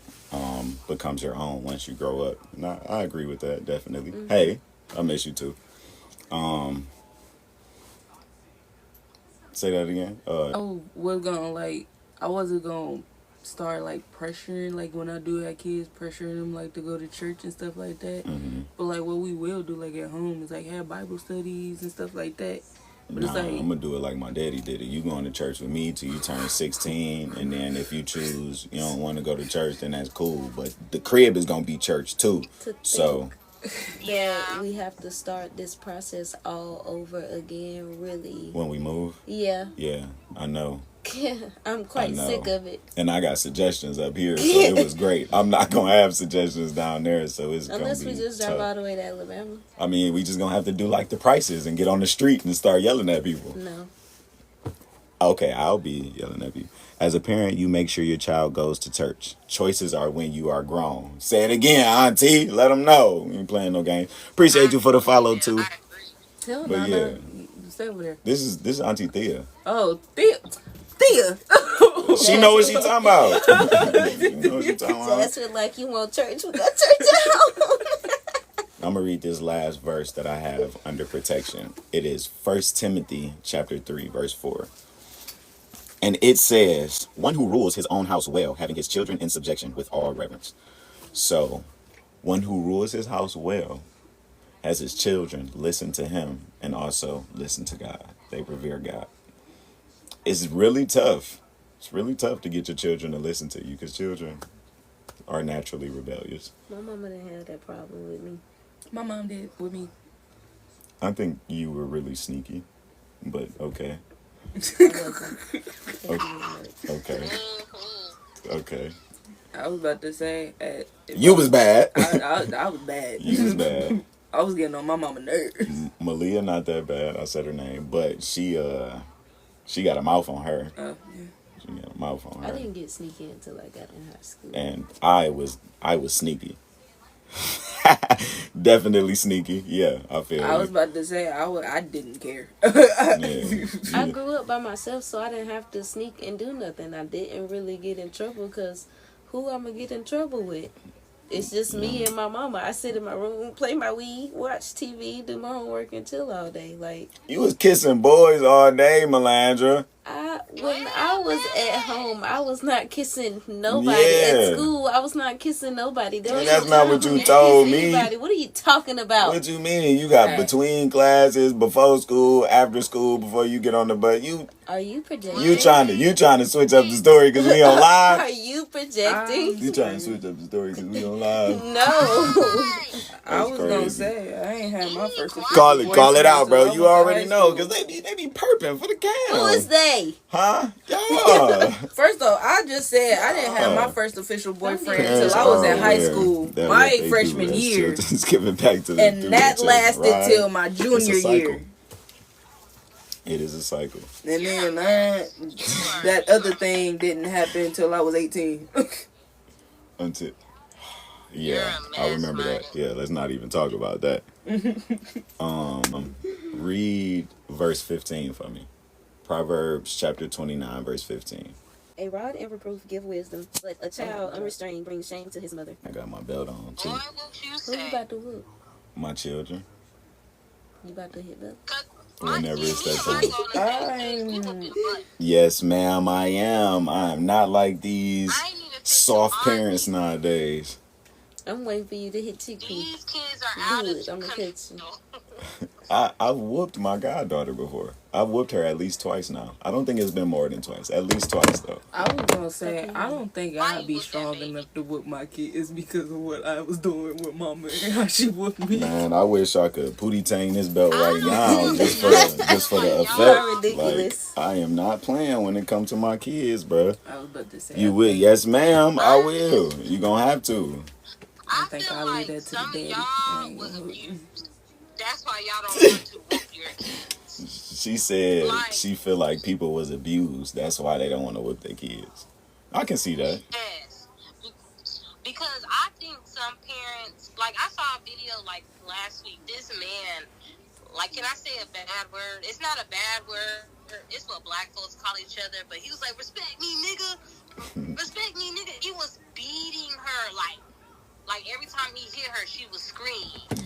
becomes your own once you grow up. And I agree with that, definitely. Mm-hmm. Hey, I miss you too. Say that again. I wasn't gonna start like pressuring, like when I do have kids, pressuring them like to go to church and stuff like that. Mm-hmm. But like what we will do like at home is like have Bible studies and stuff like that. But Nah, it's like I'm gonna do it like my daddy did it. You going to church with me till you turn 16, and then if you choose you don't want to go to church, then that's cool. But the crib is gonna be church too. To So that we have to start this process all over again, really. when we move, Yeah. yeah, I know. I'm quite know. sick of it. And I got suggestions up here, so it was great. I'm not gonna have suggestions down there, so it's Unless gonna we be just drive tough. all the way to Alabama. I mean, we just gonna have to do like the prices and get on the street and start yelling at people. No. Okay, I'll be yelling at people. As a parent, you make sure your child goes to church. Choices are when you are grown. Say it again, Auntie. Let them know. We ain't playing no games. Appreciate you for the follow Yeah, too. I agree. tell But Nana, yeah. stay over there. This is Auntie Thea. Oh, Thea. She know what she talking about. She know what she talking about. That's what, like, you want church? We got church at home. I'm gonna read this last verse that I have under protection. It is 1 Timothy chapter 3, verse 4. And it says, one who rules his own house well, having his children in subjection with all reverence. So, one who rules his house well has his children listen to him and also listen to God. They revere God. It's really tough. It's really tough to get your children to listen to you because children are naturally rebellious. My mama didn't have that problem with me. My mom did with me. I think you were really sneaky, but okay. I wasn't. Thank you very much. Okay. Mhm. Okay. I was about to say, You was bad. I was bad. You was bad. I was getting on my mama nerves. Malia not that bad. I said her name, but she got a mouth on her. Yeah. She got a mouth on I her. didn't get sneaky until I got in high school. And I was sneaky. Definitely sneaky. Yeah, I feel I you. was about to say I didn't care. Yeah. I grew up by myself, so I didn't have to sneak and do nothing. I didn't really get in trouble because who I'm going to get in trouble with? It's just me and my mama. I sit in my room, play my Wii, watch TV, do my homework, and chill all day. Like, You was kissing boys all day, Melandra. when I was at home, I was not kissing nobody. Yeah. At school, I was not kissing nobody. There And was that's no not time what for you me to told kiss me. anybody. What are you talking about? What you mean? You got Hey. between classes, before school, after school, before you get on the bus. Are you projecting? You trying to switch up the story because we on Are live. you projecting? You trying to switch up the story because we on live. No. I was gonna crazy. say I ain't had my first. Call it out, bro. boyfriend You until I already went to know high because school. they be perping for the Who is cam. they? Huh? Yeah. First off, I just said I didn't have my first official boyfriend Parents until I was are in high aware school, that my what they do freshman as year, children is giving back to and through that their children, lasted right? till my It's a junior cycle. year. It is a cycle. And then that other thing didn't happen until I was 18. Until You're yeah, a I mess, remember that. man. Yeah, let's not even talk about that. Read verse 15 for me. Proverbs chapter 29, verse 15. A rod and reproof give wisdom, but a child unrestrained brings shame to his mother. I got my belt on too. Boy, what you Who you say? about to whoop? My children. You about to hit them? Whenever it's that time. Yes, ma'am, I am. I am not like these I ain't even think soft to parents argue. nowadays. I'm waiting for you to hit Chicky. These kids are out Good, of I'm gonna catch you. control. I've whooped my goddaughter before. I've whooped her at least twice now. I don't think it's been more than twice. At least twice though. I was gonna say, I don't think Why I'd you be whoop that strong baby? enough to whoop my kids because of what I was doing with mama and how she whooped me. Man, I wish I could pootie tang this belt I right don't now know. just for the Y'all effect. are ridiculous. Like, I am not playing when it comes to my kids, bruh. I was about to say, You will, yes, ma'am. I will. You gonna have to. I think feel I'll leave like that to the some of daddy. I y'all ain't was gonna hold you. abused. That's why y'all don't want to whoop your kids. She said Like- she feel like people was abused. That's why they don't want to whip their kids. I can see that. Yes. Because I think some parents, like I saw a video like last week, this man, like, can I say a bad word? It's not a bad word. It's what black folks call each other. But he was like, respect me, nigga. Respect me, nigga. He was beating her, like every time he hit her, she would scream.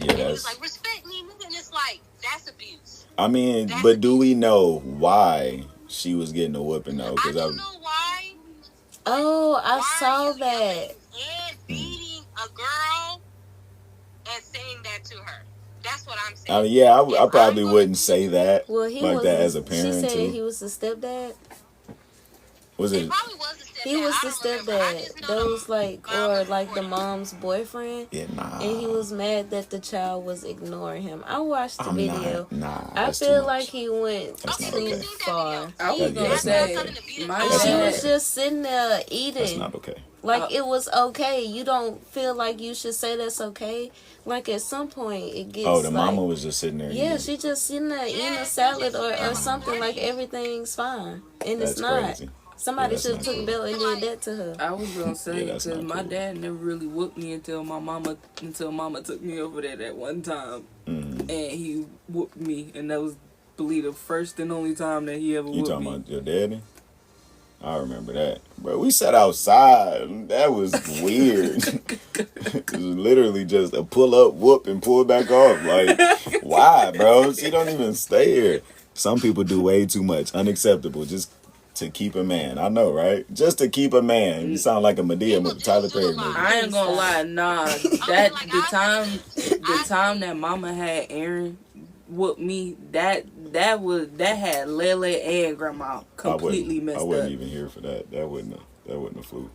Yeah, And he was that's. like, respect me, nigga. And it's like, that's abuse. I mean, That's but do we know why she was getting a whooping though? I Because don't know why. Oh, I Why saw are you that. yelling and beating a girl and saying that to her? That's what I'm saying. I mean, yeah, I If probably I'm wouldn't gonna- say that Well, he like was. that as a She parent said too. he was the stepdad. Was It it? probably was the stepdad. He was I the don't remember. I just stepdad. know Those like, mom or was like the recording. mom's boyfriend. Yeah, nah. And he was mad that the child was ignoring him. I watched the I'm video. not. Nah, I that's too feel much. like he went That's not too okay. far. I was Yeah, gonna that's not say, okay. my And That's she not dad, was okay. just sitting there That's eating. not okay. Like, it was okay. You don't feel like you should say that's okay. Like, at some point, it gets Oh, the like, mama was just sitting there. yeah, eating. she just sitting there eating Yeah, a she salad just or was something like recording. everything's fine. And That's it's not. crazy. Somebody Yeah, should have that's took not the belt and did that to her. I was gonna say, Yeah, that's because not my cool. dad never really whooped me until mama took me over there that one time, Mhm. and he whooped me, and that was, believe, the first and only time that he ever You whooped talking me. about your daddy? I remember that, bro. We sat outside. That was weird. It was literally just a pull up, whoop, and pull back off. Like, why, bro? She don't even stay here. Some people do way too much. Unacceptable. Just to keep a man. I know, right? Just to keep a man. You sound like a Medea, People Tyler do Perry a lot. movie. I ain't gonna lie, nah. That the time that mama had Aaron whoop me, that had Lele and Grandma completely messed I wasn't up. even here for that. That wasn't a fluke.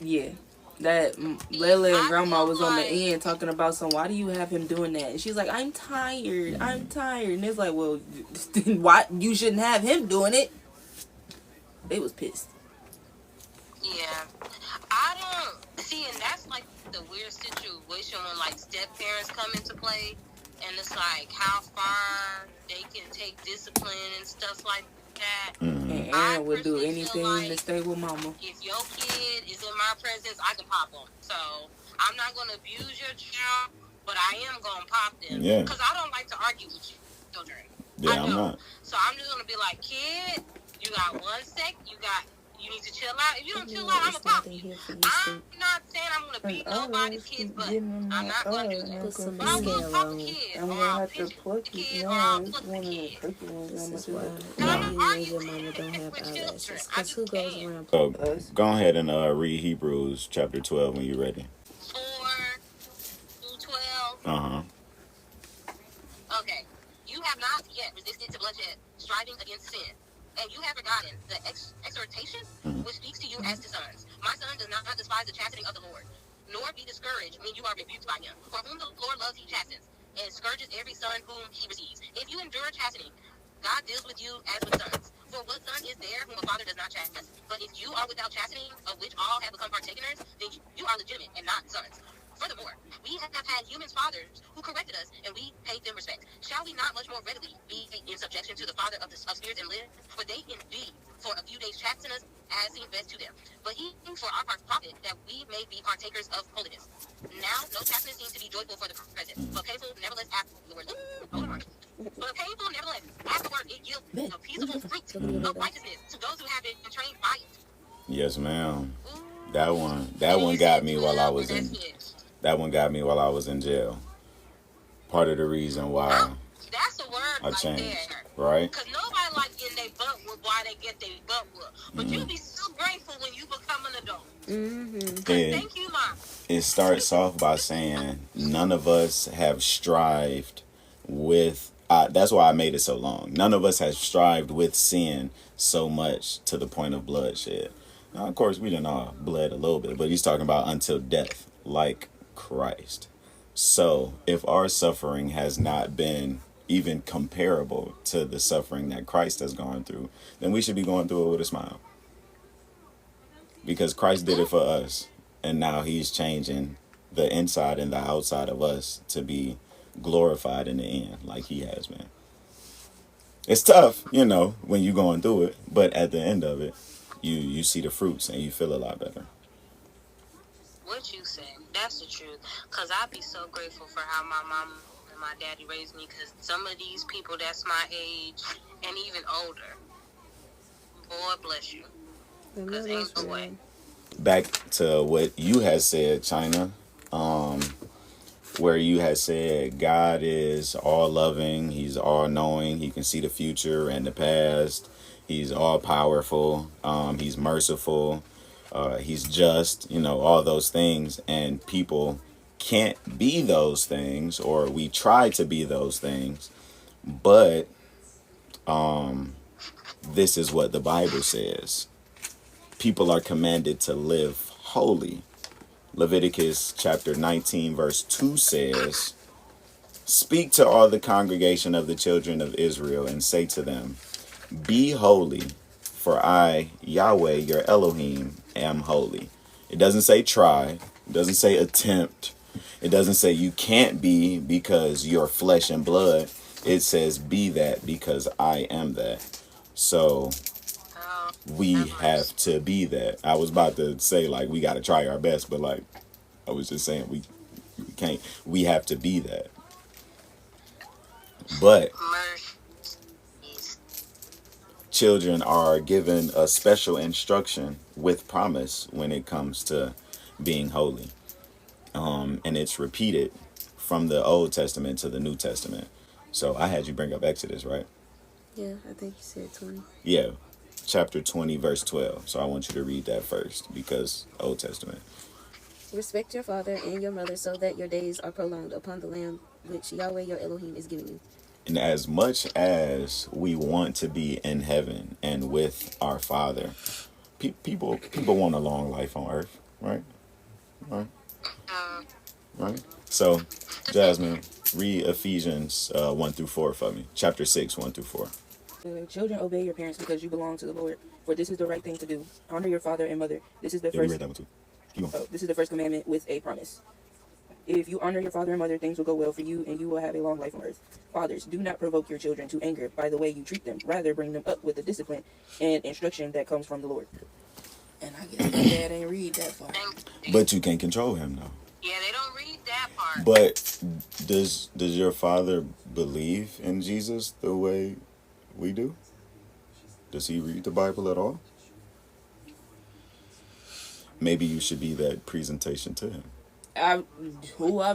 Yeah. That Lele and I Grandma feel was on the like- end talking about why do you have him doing that? And she's like, I'm tired. And it's like, well, why you shouldn't have him doing it? They was pissed. Yeah. I don't see, and that's like the weird situation when like step parents come into play, and it's like how far they can take discipline and stuff like that. Mhm. And I Aaron would do personally anything feel to like- stay with mama. If your kid is in my presence, I can pop them. So I'm not gonna abuse your child, but I am gonna pop them. Yeah. Because I don't like to argue with children. Yeah, I I'm don't. not. So I'm just gonna be like, kid, you got 1 sec. You need to chill out. If you don't chill out, I'm gonna It's pop nothing you. here for you, I'm Steve. not saying I'm gonna beat nobody's kids, but I'm not gonna do that. Put some But I will mascara pop a on. kid, I'm or gonna I'll have to pinch pluck a it. kid, No, or I'll it's flick one the of the kid. cookie ones. This I'm is gonna why do And I'm you not and your arguing mama don't have with eyelashes. children. I Because who just goes can't. around? So Us. go ahead and read Hebrews chapter 12 when you're ready. 4 through 12. Uh huh. Okay. You have not yet resisted to bloodshed, striving against sin. And you have forgotten the exhortation which speaks to you as to sons. My son does not despise the chastening of the Lord, nor be discouraged when you are rebuked by him. For whom the Lord loves, he chastens, and scourges every son whom he receives. If you endure chastening, God deals with you as with sons. For what son is there whom a father does not chasten? But if you are without chastening, of which all have become partakers, then you are legitimate and not sons. Furthermore, we have had human fathers who corrected us, and we paid them respect. Shall we not much more readily be in subjection to the Father of spirits and live? For they indeed for a few days chasten us as seemed best to them. But he for our profit, that we may be partakers of holiness. Now, no chastening seems to be joyful for the present, but painful nevertheless afterward. Hold on. But painful nevertheless afterward it yields a peaceable fruit of righteousness to those who have been trained by it. Yes, ma'am. Ooh. That one got me while I was in. That one got me while I was in jail. Part of the reason why That's a word I right changed, there. right? Because nobody like getting their butt whooped while they get their butt whooped. But you'll be so grateful when you become an adult. Mm-hmm. 'Cause Yeah. thank you, Mom. It starts off by saying none of us have strived with. That's why I made it so long. None of us has strived with sin so much to the point of bloodshed. Now, of course, we didn't all bled a little bit, but he's talking about until death, like Christ. So, if our suffering has not been even comparable to the suffering that Christ has gone through, then we should be going through it with a smile. Because Christ did it for us, and now he's changing the inside and the outside of us to be glorified in the end, like he has been. It's tough, when you're going through it, but at the end of it, you see the fruits and you feel a lot better. What you said, that's the truth. Because I'd be so grateful for how my mom and my daddy raised me, because some of these people that's my age and even older, boy bless you. Because ain't no way. Back to what you had said, China, where you had said God is all loving, he's all knowing, he can see the future and the past, he's all powerful, he's merciful, he's just, all those things, and people can't be those things, or we try to be those things, but this is what the Bible says. People are commanded to live holy. Leviticus chapter 19 verse 2 says, "Speak to all the congregation of the children of Israel and say to them, be holy, for I, Yahweh, your Elohim, am holy." It doesn't say try. It doesn't say attempt. It doesn't say you can't be because you're flesh and blood. It says be that because I am that. So we have to be that. I was about to say, like, we got to try our best, but, like, I was just saying we can't. We have to be that. But children are given a special instruction with promise when it comes to being holy. And it's repeated from the Old Testament to the New Testament. So I had you bring up Exodus, right? Yeah, I think you said 20. Yeah. Chapter 20, verse 12. So I want you to read that first because Old Testament. Respect your father and your mother so that your days are prolonged upon the land which Yahweh your Elohim is giving you. And as much as we want to be in heaven and with our Father, people want a long life on earth, right? Right? So, Jasmine, read Ephesians 1 through 4 for me. Chapter 6, 1 through 4. Children, obey your parents because you belong to the Lord, for this is the right thing to do. Honor your father and mother. This is the Yeah, we read that one too. This is the first commandment with a promise. If you honor your father and mother, things will go well for you, and you will have a long life on earth. Fathers, do not provoke your children to anger by the way you treat them. Rather, bring them up with the discipline and instruction that comes from the Lord. And I guess my dad ain't read that far. But you can't control him, though. Yeah, they don't read that part. But does your father believe in Jesus the way we do? Does he read the Bible at all? Maybe you should be that presentation to him. I've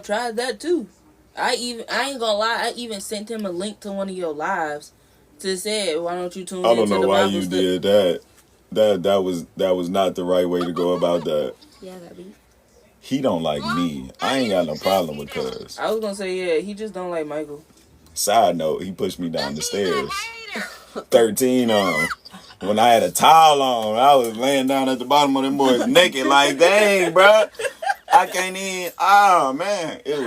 tried that too. I ain't gonna lie, I even sent him a link to one of your lives to say, why don't you tune in? I don't know why you did that. That was not the right way to go about that. Yeah, that be. He don't like me. I ain't got no problem with cuz. I was gonna say, yeah, he just don't like Michael. Side note, he pushed me down the stairs. 13 on. When I had a towel on, I was laying down at the bottom of them boys naked like, dang, bro. I can't even. Oh, man. It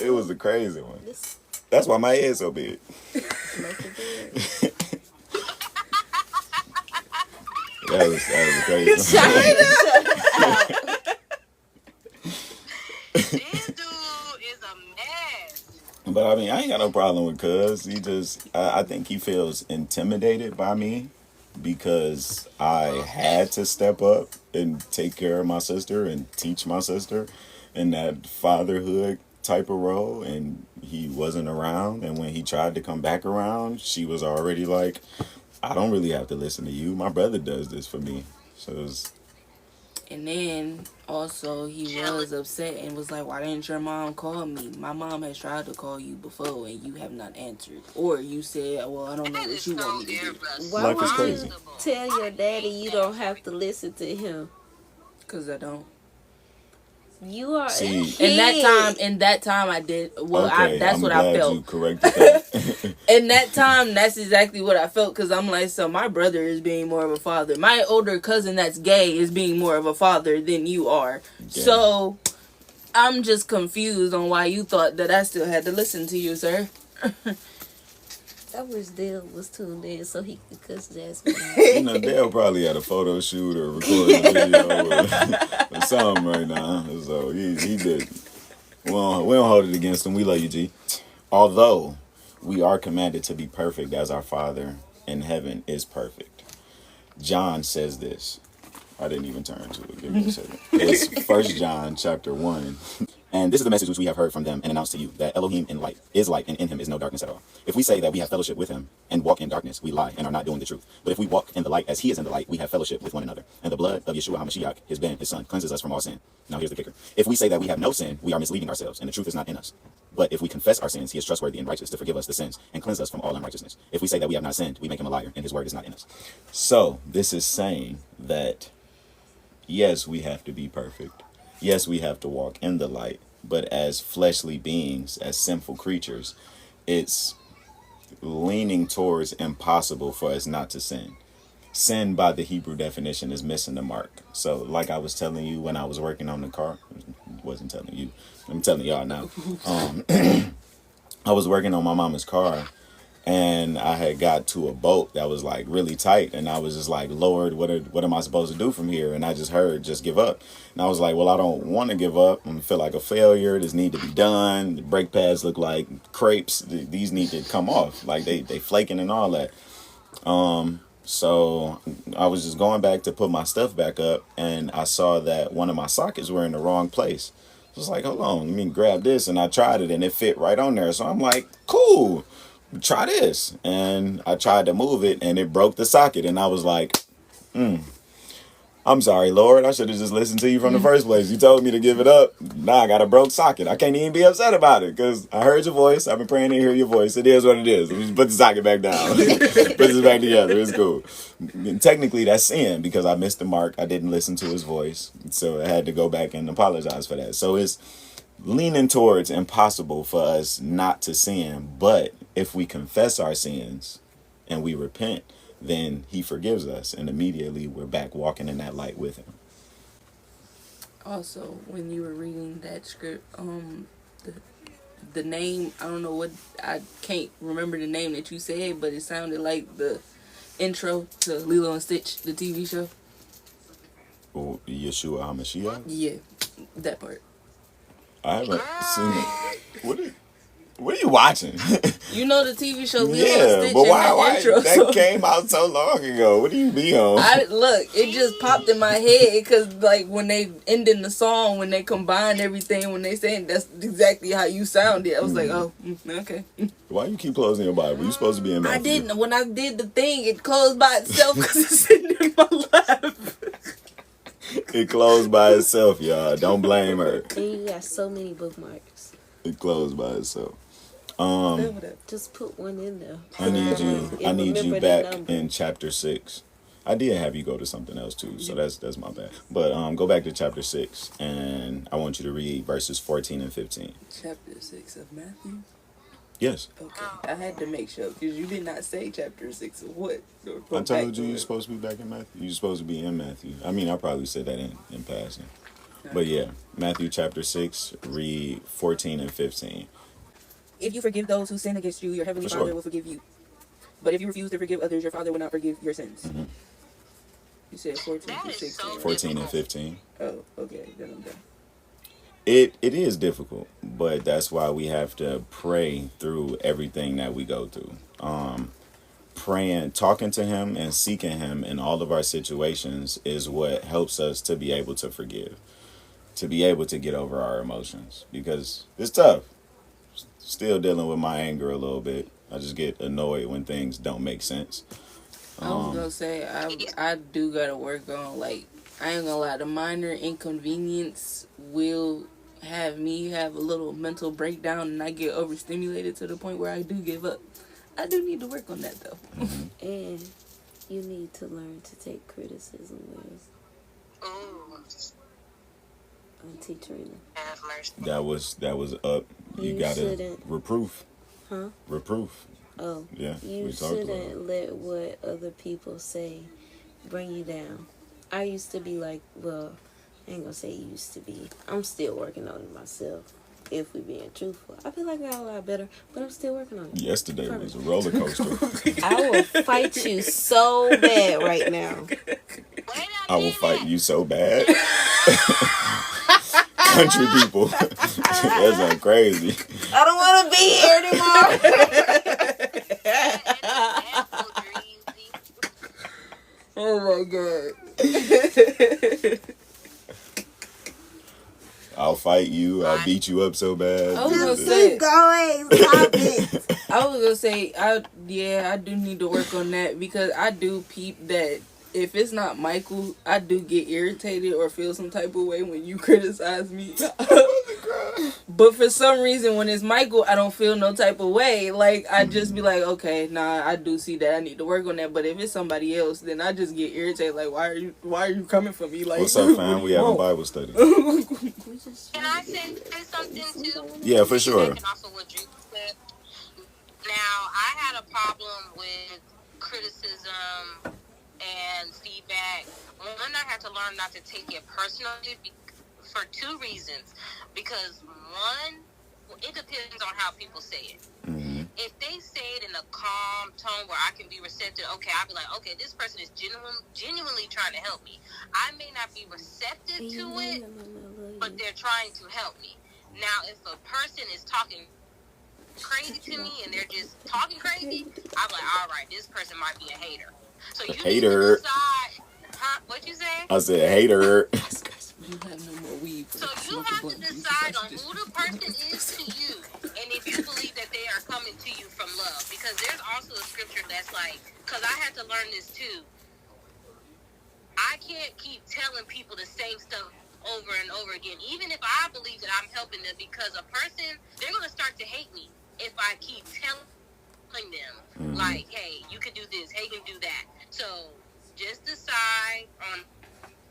was a crazy one. That's why my head's so big. That was crazy. This dude is a mess. But I mean, I ain't got no problem with cuz. He just, I think he feels intimidated by me because I had to step up and take care of my sister and teach my sister in that fatherhood type of role, and he wasn't around. And when he tried to come back around, she was already like, I don't really have to listen to you. My brother does this for me. So it was. And then also he was upset and was like, why didn't your mom call me? My mom has tried to call you before and you have not answered. Or you said, well, I don't know what you want me to do. Why Life is would crazy. you tell your daddy you don't have to listen to him? Because I don't. You are See, a kid. In that time, I did. Well, okay, that's I'm what I glad felt. you corrected that. In that time, that's exactly what I felt. Because I'm like, so my brother is being more of a father. My older cousin that's gay is being more of a father than you are. Yeah. So I'm just confused on why you thought that I still had to listen to you, sir. I wish Dale was tuned in so he could cuss Jasmine out. You know, Dale probably had a photo shoot or recorded a video or something right now. So he did. Well, we don't hold it against him. We love you, G. Although we are commanded to be perfect as our Father in heaven is perfect. John says this. I didn't even turn to it. Give me a second. It's 1 John chapter 1. And this is the message which we have heard from them and announced to you, that Elohim is light, and in him is no darkness at all. If we say that we have fellowship with him and walk in darkness, we lie and are not doing the truth. But if we walk in the light as he is in the light, we have fellowship with one another. And the blood of Yeshua HaMashiach, his son, cleanses us from all sin. Now here's the kicker. If we say that we have no sin, we are misleading ourselves, and the truth is not in us. But if we confess our sins, he is trustworthy and righteous to forgive us the sins and cleanse us from all unrighteousness. If we say that we have not sinned, we make him a liar, and his word is not in us. So this is saying that, yes, we have to be perfect. Yes, we have to walk in the light. But as fleshly beings, as sinful creatures, it's leaning towards impossible for us not to sin. Sin, by the Hebrew definition, is missing the mark. So, like I was telling you when I was working on the car, wasn't telling you, I'm telling y'all now. I was working on my mama's car, and I had got to a bolt that was like really tight, and I was just like, Lord, what am I supposed to do from here? And I just heard, just give up. And I was like, well, I don't want to give up. I feel like a failure. This need to be done. The brake pads look like crepes. These need to come off. Like they flaking and all that. So I was just going back to put my stuff back up, and I saw that one of my sockets were in the wrong place. I was like, hold on, let me grab this, and I tried it, and it fit right on there. So I'm like, cool. Try this. And I tried to move it, and it broke the socket, and I was like, I'm sorry, Lord, I should have just listened to you from the first place. You told me to give it up. Now I got a broke socket. I can't even be upset about it because I heard your voice. I've been praying to hear your voice. It is what it is. Just put the socket back down. Put this back together. It's cool. And technically that's sin because I missed the mark. I didn't listen to his voice, so I had to go back and apologize for that. So it's leaning towards impossible for us not to sin, but if we confess our sins and we repent, then he forgives us, and immediately we're back walking in that light with him. Also, when you were reading that script, the name, I don't know what, I can't remember the name that you said, but it sounded like the intro to Lilo and Stitch, the TV show. Oh, Yeshua HaMashiach? Yeah, that part. I haven't seen it. What are you watching? You know the TV show Lilo and Yeah, Stitch but and why the intro. that came out so long ago? What do you be on? Look, it just popped in my head because, like, when they ended the song, when they combined everything, when they saying that's exactly how you sounded, I was like, oh, okay. Why you keep closing your Bible? You supposed to be in Matthew. I didn't. When I did the thing, it closed by itself because it's sitting in my lap. It closed by itself, y'all. Don't blame her. And you got so many bookmarks. It closed by itself. Just put one in there. I need you remember the back number. in chapter 6. I did have you go to something else too, so that's my bad. But go back to chapter 6, and I want you to read verses 14 and 15. Chapter 6 of Matthew? Yes. Okay. I had to make sure because you did not say chapter 6 of what? I told you you're supposed to be back in Matthew. You're supposed to be in Matthew. I mean, I probably said that in passing. But yeah, Matthew chapter 6, read 14 and 15. If you forgive those who sin against you, your heavenly For Father sure. will forgive you. But if you refuse to forgive others, your Father will not forgive your sins. Mm-hmm. You said 14 That to is 16. so 14 and 15. Oh, okay. Then I'm done. It is difficult, but that's why we have to pray through everything that we go through. Praying, talking to him and seeking him in all of our situations is what helps us to be able to forgive, to be able to get over our emotions, because it's tough. Still dealing with my anger a little bit. I just get annoyed when things don't make sense. I was gonna say I do gotta work on, like, I ain't gonna lie, the minor inconvenience will have me have a little mental breakdown and I get overstimulated to the point where I do give up. I do need to work on that though. And you need to learn to take criticism with. Ooh. Auntie Trina. Have mercy. That was up. You You gotta shouldn't. reproof. Huh? Reproof. Oh. Yeah, You we talked about it. shouldn't let what other people say bring you down. I used to be like, well, I ain't gonna say used to be. I'm still working on it myself. If we being truthful, I feel like I got a lot better, but I'm still working on it. Yesterday was a roller coaster. I will fight you so bad right now. Wait a I will fight minute. you so bad. Country people. That's like crazy. I don't want to be here anymore. That's so dreamy. Oh my god. I'll fight you. I'll beat you up so bad. I was gonna Just say, keep going. Stop it. I was gonna say, I do need to work on that because I do peep that if it's not Michael, I do get irritated or feel some type of way when you criticize me. But for some reason, when it's Michael, I don't feel no type of way. Like, I just be like, okay, nah, I do see that. I need to work on that. But if it's somebody else, then I just get irritated. Like, why are you coming for me? Like, What's up, fam? what do We you having want? Bible study. Can I say something too? Yeah, for sure. Piggybacking off of what Drew said. Now, I had a problem with criticism and feedback. One, I had to learn not to take it personally for two reasons. Because one, it depends on how people say it. Mm-hmm. If they say it in a calm tone where I can be receptive, okay, I'll be like, okay, this person is genuinely trying to help me. I may not be receptive to it, but they're trying to help me. Now, if a person is talking crazy to me and they're just talking crazy, I'm like, all right, this person might be a hater. So you need Hater. to decide, huh? What you say? I said hater. You have no more weed. So you have to decide on who the person is to you, and if you believe that they are coming to you from love. Because there's also a scripture that's like, because I had to learn this too. I can't keep telling people the same stuff over and over again, even if I believe that I'm helping them, because a person, they're going to start to hate me if I keep telling them, like, hey, you can do this, hey, you can do that. So just decide on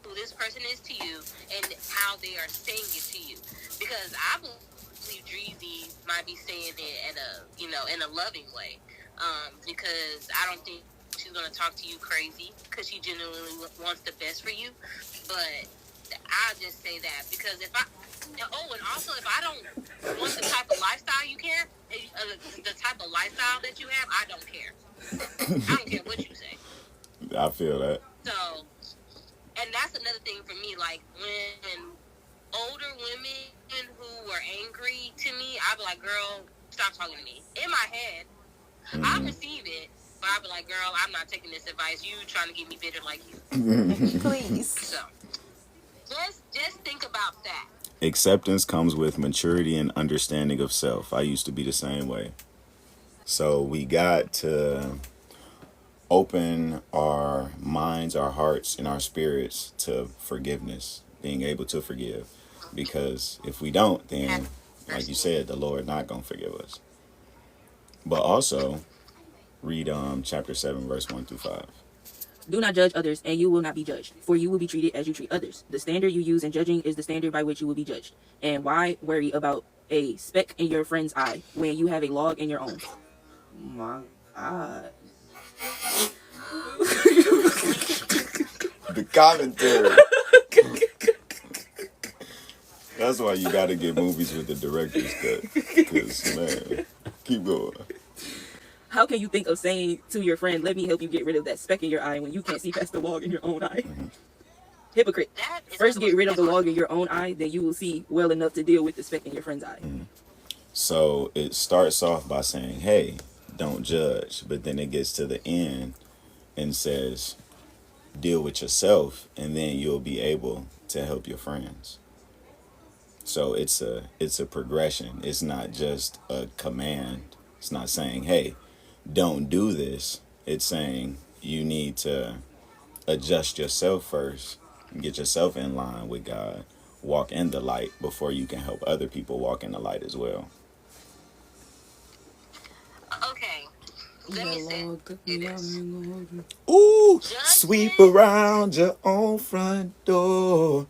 who this person is to you and how they are saying it to you. Because I believe Dreezy might be saying it at in a loving way. Because I don't think she's going to talk to you crazy because she genuinely wants the best for you. But I'll just say that because if I don't want the type of lifestyle you care, the type of lifestyle that you have, I don't care. I don't care what you say. I feel that. So, and that's another thing for me. Like when older women who were angry to me, I'd be like, "Girl, stop talking to me." In my head, I receive it, but I'd be like, "Girl, I'm not taking this advice. You trying to get me bitter like you." Please. So, just think about that. Acceptance comes with maturity and understanding of self. I used to be the same way. So we got to open our minds, our hearts, and our spirits to forgiveness, being able to forgive. Because if we don't, then, like you said, the Lord not going to forgive us. But also, read chapter 7, verse 1 through 5. Do not judge others, and you will not be judged, for you will be treated as you treat others. The standard you use in judging is the standard by which you will be judged. And why worry about a speck in your friend's eye when you have a log in your own? My God. The commentary. That's why you got to get movies with the director's cut. Because, man, keep going. How can you think of saying to your friend, let me help you get rid of that speck in your eye when you can't see past the log in your own eye? Hypocrite. First get rid of the log in your own eye, then you will see well enough to deal with the speck in your friend's eye. So it starts off by saying, hey, don't judge. But then it gets to the end and says, deal with yourself, and then you'll be able to help your friends. So it's a progression. It's not just a command. It's not saying, hey, don't do this. It's saying you need to adjust yourself first, get yourself in line with God, walk in the light before you can help other people walk in the light as well. Okay, let me say this. Ooh, Judgment. sweep around your own front door.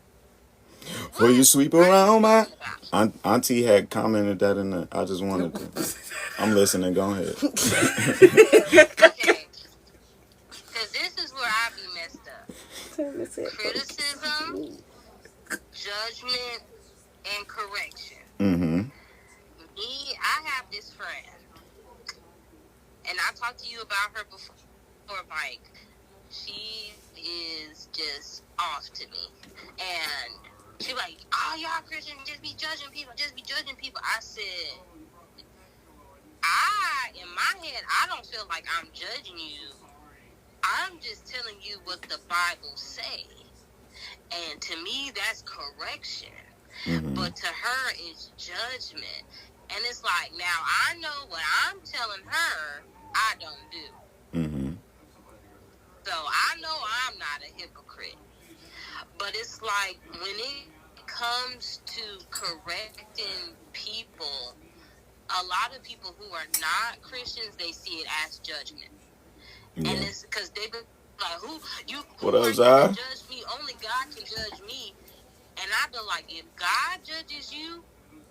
For you sweep around my. About? Auntie had commented that in the. I just wanted to. I'm listening. Go ahead. Okay, because this is where I be messed up. Criticism, judgment, and correction. Mm-hmm. I have this friend, and I talked to you about her before, Mike. She is just off to me. And she like, oh, y'all Christians just be judging people, I said, in my head, I don't feel like I'm judging you. I'm just telling you what the Bible say. And to me, that's correction. Mm-hmm. But to her, it's judgment. And it's like, now I know what I'm telling her I don't do. Mm-hmm. So I know I'm not a hypocrite. But it's like when it comes to correcting people, a lot of people who are not Christians, they see it as judgment. Yeah. And it's because they be like, who What are up, you Zai? to judge me? Only God can judge me. And I be like, if God judges you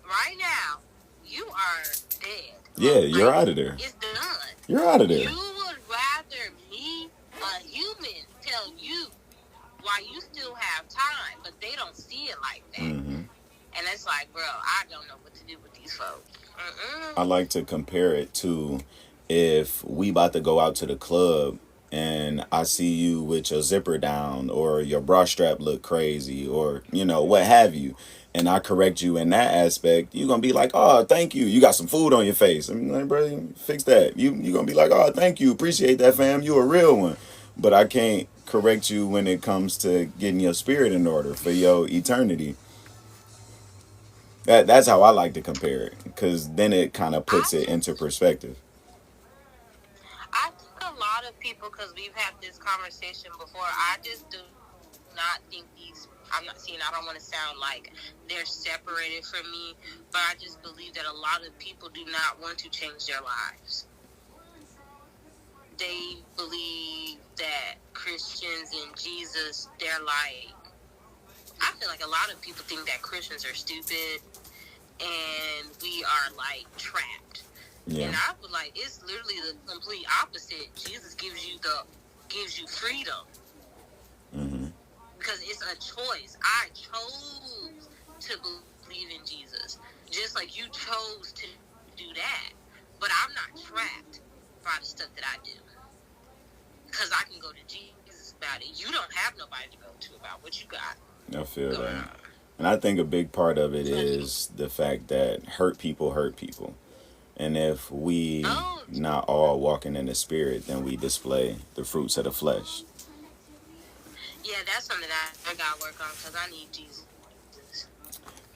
right now, you are dead. Yeah, you're out of there. It's done. You're out of there. You would rather me, a human, tell you why you still have time, but they don't see it like that. Mm-hmm. And it's like, bro, I don't know what to do with these folks. I like to compare it to if we about to go out to the club and I see you with your zipper down or your bra strap look crazy or, what have you. And I correct you in that aspect, you're going to be like, oh, thank you. You got some food on your face. I'm like, bro, fix that. You're going to be like, oh, thank you. Appreciate that, fam. You a real one. But I can't correct you when it comes to getting your spirit in order for your eternity. That's how I like to compare it, because then it kind of puts it into perspective. I think a lot of people, because we've had this conversation before, I just do not think I don't want to sound like they're separated from me, but I just believe that a lot of people do not want to change their lives. They believe that Christians and Jesus, they're like, I feel like a lot of people think that Christians are stupid and we are like trapped. Yeah. And I feel like it's literally the complete opposite. Jesus gives you freedom. Mm-hmm. Because it's a choice. I chose to believe in Jesus, just like you chose to do that. But I'm not trapped by the stuff that I do, because I can go to Jesus about it. You don't have nobody to go to about what you got. I feel that. And I think a big part of it is the fact that hurt people hurt people. And if we not all walking in the spirit, then we display the fruits of the flesh. Yeah, that's something that I got to work on, because I need Jesus.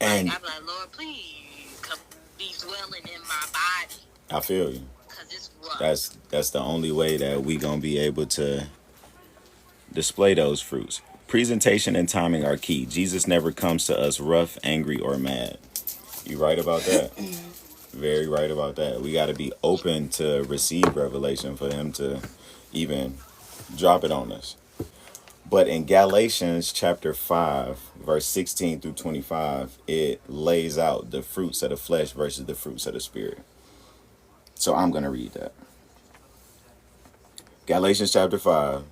And I'm like, Lord, please come be dwelling in my body. I feel you. Because it's rough. That's the only way that we going to be able to display those fruits. Presentation and timing are key. Jesus never comes to us rough, angry, or mad. You right about that? Very right about that. We got to be open to receive revelation for him to even drop it on us. But in Galatians chapter 5, verse 16 through 25, it lays out the fruits of the flesh versus the fruits of the spirit. So I'm going to read that. Galatians chapter 5,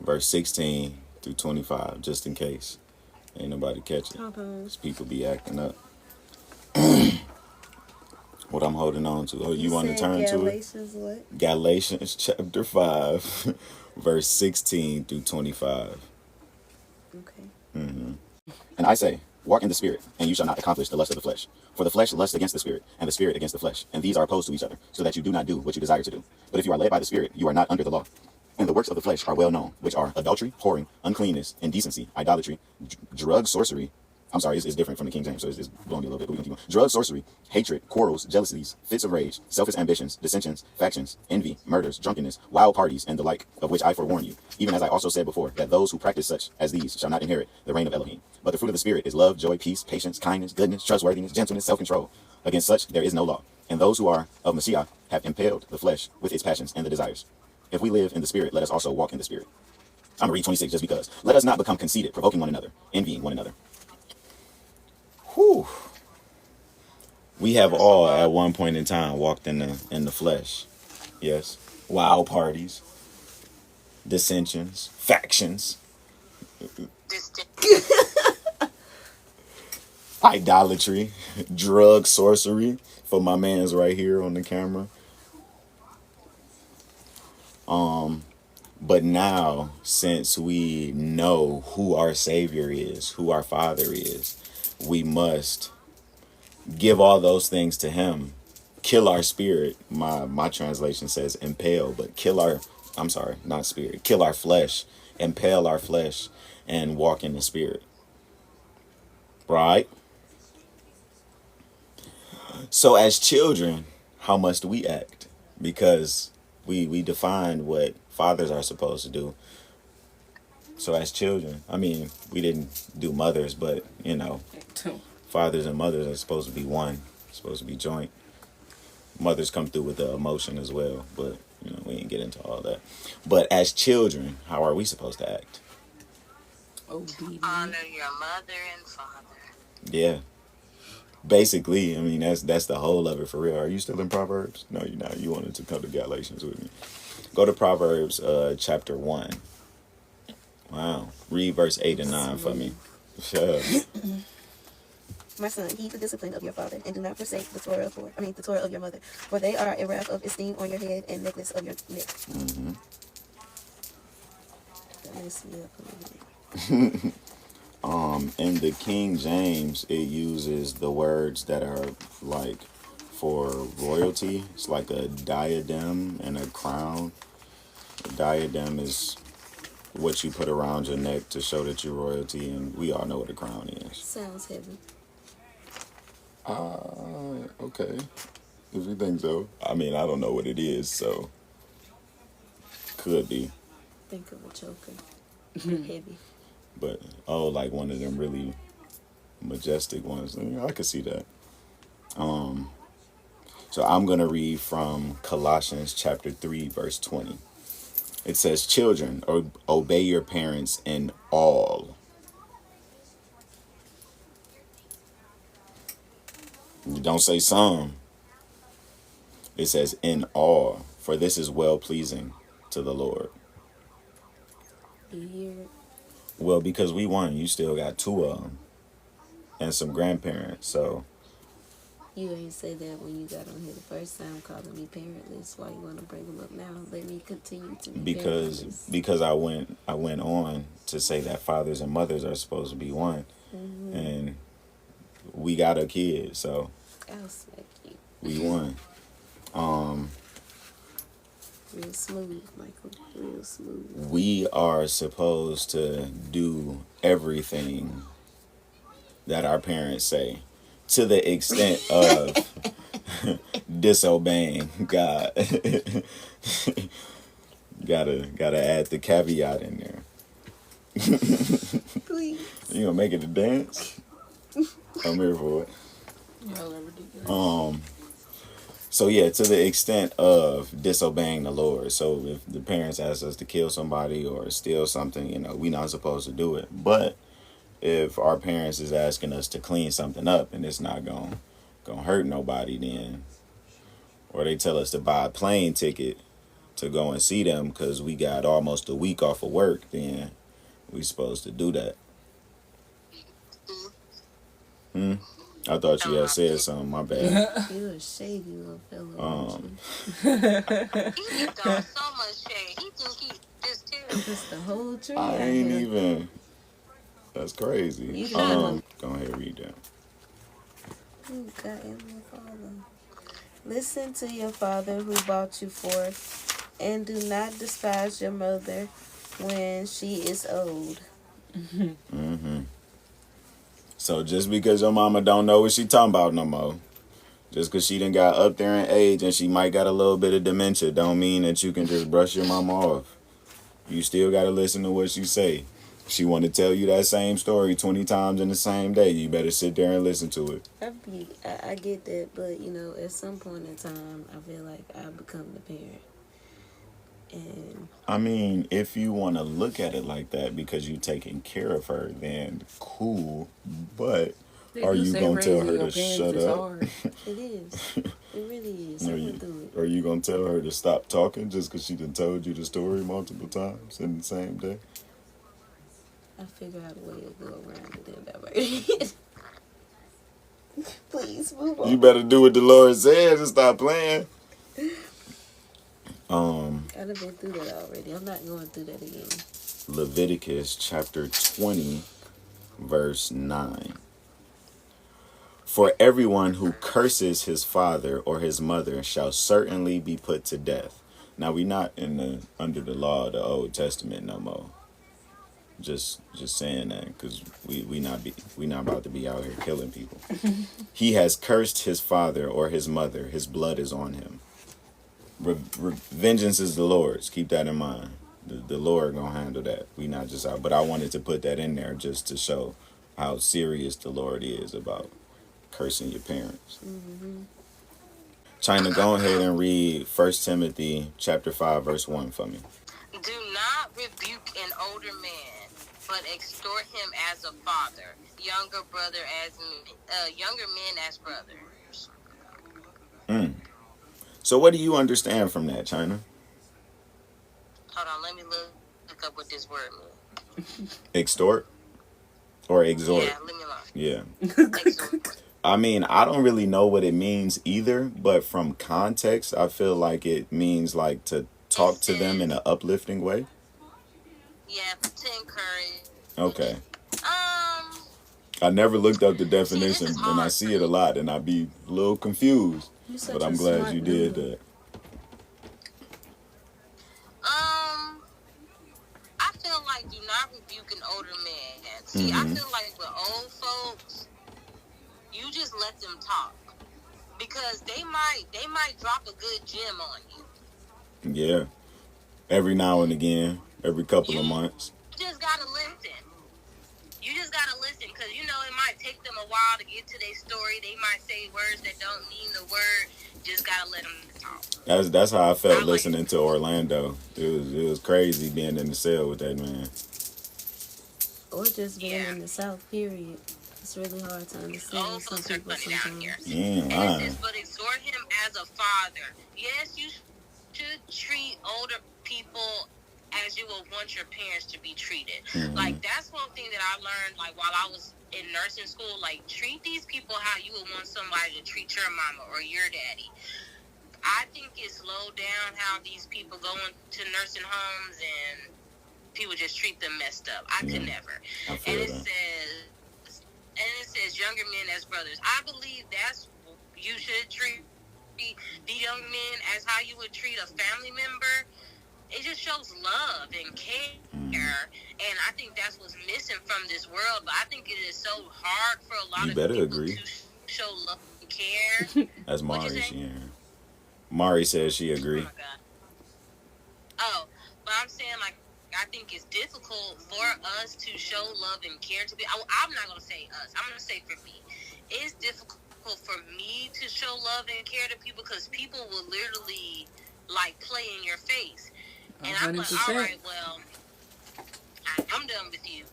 verse 16 through 25, just in case ain't nobody catch it. Because people be acting up. What I'm holding on to. Oh, you want to turn to it? What? Galatians chapter 5, verse 16 through 25. Okay. Mm-hmm. And I say, walk in the spirit, and you shall not accomplish the lust of the flesh. For the flesh lusts against the spirit, and the spirit against the flesh. And these are opposed to each other, so that you do not do what you desire to do. But if you are led by the spirit, you are not under the law. And the works of the flesh are well known, which are adultery, whoring, uncleanness, indecency, idolatry, drug, sorcery. I'm sorry, it's different from the King James, so it's blowing me a little bit. But we can keep going. Drug, sorcery, hatred, quarrels, jealousies, fits of rage, selfish ambitions, dissensions, factions, envy, murders, drunkenness, wild parties, and the like, of which I forewarn you, even as I also said before, that those who practice such as these shall not inherit the reign of Elohim. But the fruit of the Spirit is love, joy, peace, patience, kindness, goodness, trustworthiness, gentleness, self-control. Against such there is no law. And those who are of Messiah have impaled the flesh with its passions and the desires. If we live in the Spirit, let us also walk in the Spirit. I'm going to read 26 just because. Let us not become conceited, provoking one another, envying one another. Whew. We have all at one point in time walked in the flesh. Yes. Wild parties, dissensions, factions, idolatry, drug sorcery. For my man's right here on the camera. But now, since we know who our Savior is, who our Father is, we must give all those things to Him. Kill our spirit. My translation says impale, but kill our, I'm sorry, not spirit. Kill our flesh, impale our flesh, and walk in the Spirit. Right? So as children, how must we act? Because we defined what fathers are supposed to do. So as children, I mean, we didn't do mothers, but, fathers and mothers are supposed to be one, supposed to be joint. Mothers come through with the emotion as well, but, we ain't get into all that. But as children, how are we supposed to act? Honor your mother and father. Yeah. Basically, I mean, that's the whole of it for real. Are you still in Proverbs? No, you're not. You wanted to come to Galatians with me. Go to Proverbs chapter 1. Wow. Read verse 8 and 9 for me. My son, heed the discipline of your father, and do not forsake the Torah of your mother, for they are a wreath of esteem on your head and necklace of your neck. Mm-hmm. That messed me up a little bit. In the King James, it uses the words that are like for royalty. It's like a diadem and a crown. A diadem is what you put around your neck to show that you're royalty, and we all know what a crown is. Sounds heavy. Okay. If you think so. I mean, I don't know what it is, so could be. Think of a choker. Heavy. But, like one of them really majestic ones. I could see that. So I'm going to read from Colossians chapter 3, verse 20. It says, children, obey your parents in all. You don't say some. It says in all, for this is well-pleasing to the Lord. You hear it? Well, because we won, you still got 2 of them. And some grandparents, so. You ain't say that when you got on here the first time calling me parentless. Why you want to bring them up now? Let me continue to be parentless. Because I went on to say that fathers and mothers are supposed to be one. Mm-hmm. And we got a kid, so. I'll smack you. We won. Real smooth, Michael. Real smooth. We are supposed to do everything that our parents say, to the extent of disobeying God. gotta add the caveat in there. Please. You gonna make it a dance? I'm here for it. So yeah, to the extent of disobeying the Lord. So if the parents ask us to kill somebody or steal something, we're not supposed to do it. But if our parents is asking us to clean something up and it's not gonna hurt nobody, then, or they tell us to buy a plane ticket to go and see them because we got almost a week off of work, then we supposed to do that. I thought you had said something. My bad. You're a shady little fellow. He be throwing so much shade. He think he this too. That's the whole tree. I ain't even. That's crazy. You Go ahead and read that. Oh, God, and my father. Listen to your father who brought you forth, and do not despise your mother when she is old. Mm-hmm. So just because your mama don't know what she talking about no more, just because she done got up there in age and she might got a little bit of dementia, don't mean that you can just brush your mama off. You still got to listen to what she say. If she want to tell you that same story 20 times in the same day, you better sit there and listen to it. I get that, but, at some point in time, I feel like I become the parent. And I mean, if you want to look at it like that because you taking care of her, then cool. But Are you say gonna tell raising her your to parents shut is up? hard. It is. It really is. I Are went you, through it. are you gonna tell her to stop talking just because she done told you the story multiple times in the same day? I figure out a way to go around it and divert. Please move You on. better do what the Lord says and stop playing. I've been through that already. I'm not going through that again. Leviticus chapter 20, verse 9. For everyone who curses his father or his mother shall certainly be put to death. Now we not under the law of the Old Testament no more. Just saying that because we not about to be out here killing people. He has cursed his father or his mother. His blood is on him. Vengeance is the Lord's. Keep that in mind. The Lord gonna handle that. We not just out. But I wanted to put that in there just to show how serious the Lord is about cursing your parents. China, go ahead and read 1 Timothy chapter 5, verse 1 for me. Do not rebuke an older man, but exhort him as a father, younger men as brothers. So what do you understand from that, China? Hold on, let me look up what this word means. Extort or exhort? Yeah, leave me alone. Yeah. Exhort. I mean, I don't really know what it means either, but from context, I feel like it means like to talk to them in an uplifting way. Yeah, to encourage. Okay. I never looked up the definition, is and I hard see for it a me. lot, and I be a little confused. You're such But I'm a glad smart you did noodle. that. I feel like do not rebuke an older man. See, I feel like with old folks, you just let them talk because they might drop a good gem on you. Yeah. Every now and again, every couple of months. You just gotta listen. You just gotta listen because you know it might take them a while to get to their story. They might say words that don't mean the word. Just gotta let them talk. That's how I felt listening to Orlando. It was crazy being in the cell with that man. Or just being in the South, period. It's really hard to understand some people sometimes. Yeah, and it says, but exhort him as a father. Yes, you should treat older people as you would want your parents to be treated. Like, that's one thing that I learned, like, while I was in nursing school. Like, treat these people how you would want somebody to treat your mama or your daddy. I think it slowed down how these people go into nursing homes and people just treat them messed up. I could never. And it says younger men as brothers. I believe that's you should treat the young men as how you would treat a family member. It just shows love and care. And I think that's what's missing from this world. But I think it is so hard for a lot of people to show love and care. That's Mari. Mari says she agree. Oh my God. Oh, but I'm saying, like, I think it's difficult for us to show love and care to people. I'm not going to say us. I'm going to say for me. It's difficult for me to show love and care to people because people will literally, like, play in your face. And 100%. I'm like, all right, well, I'm done with you.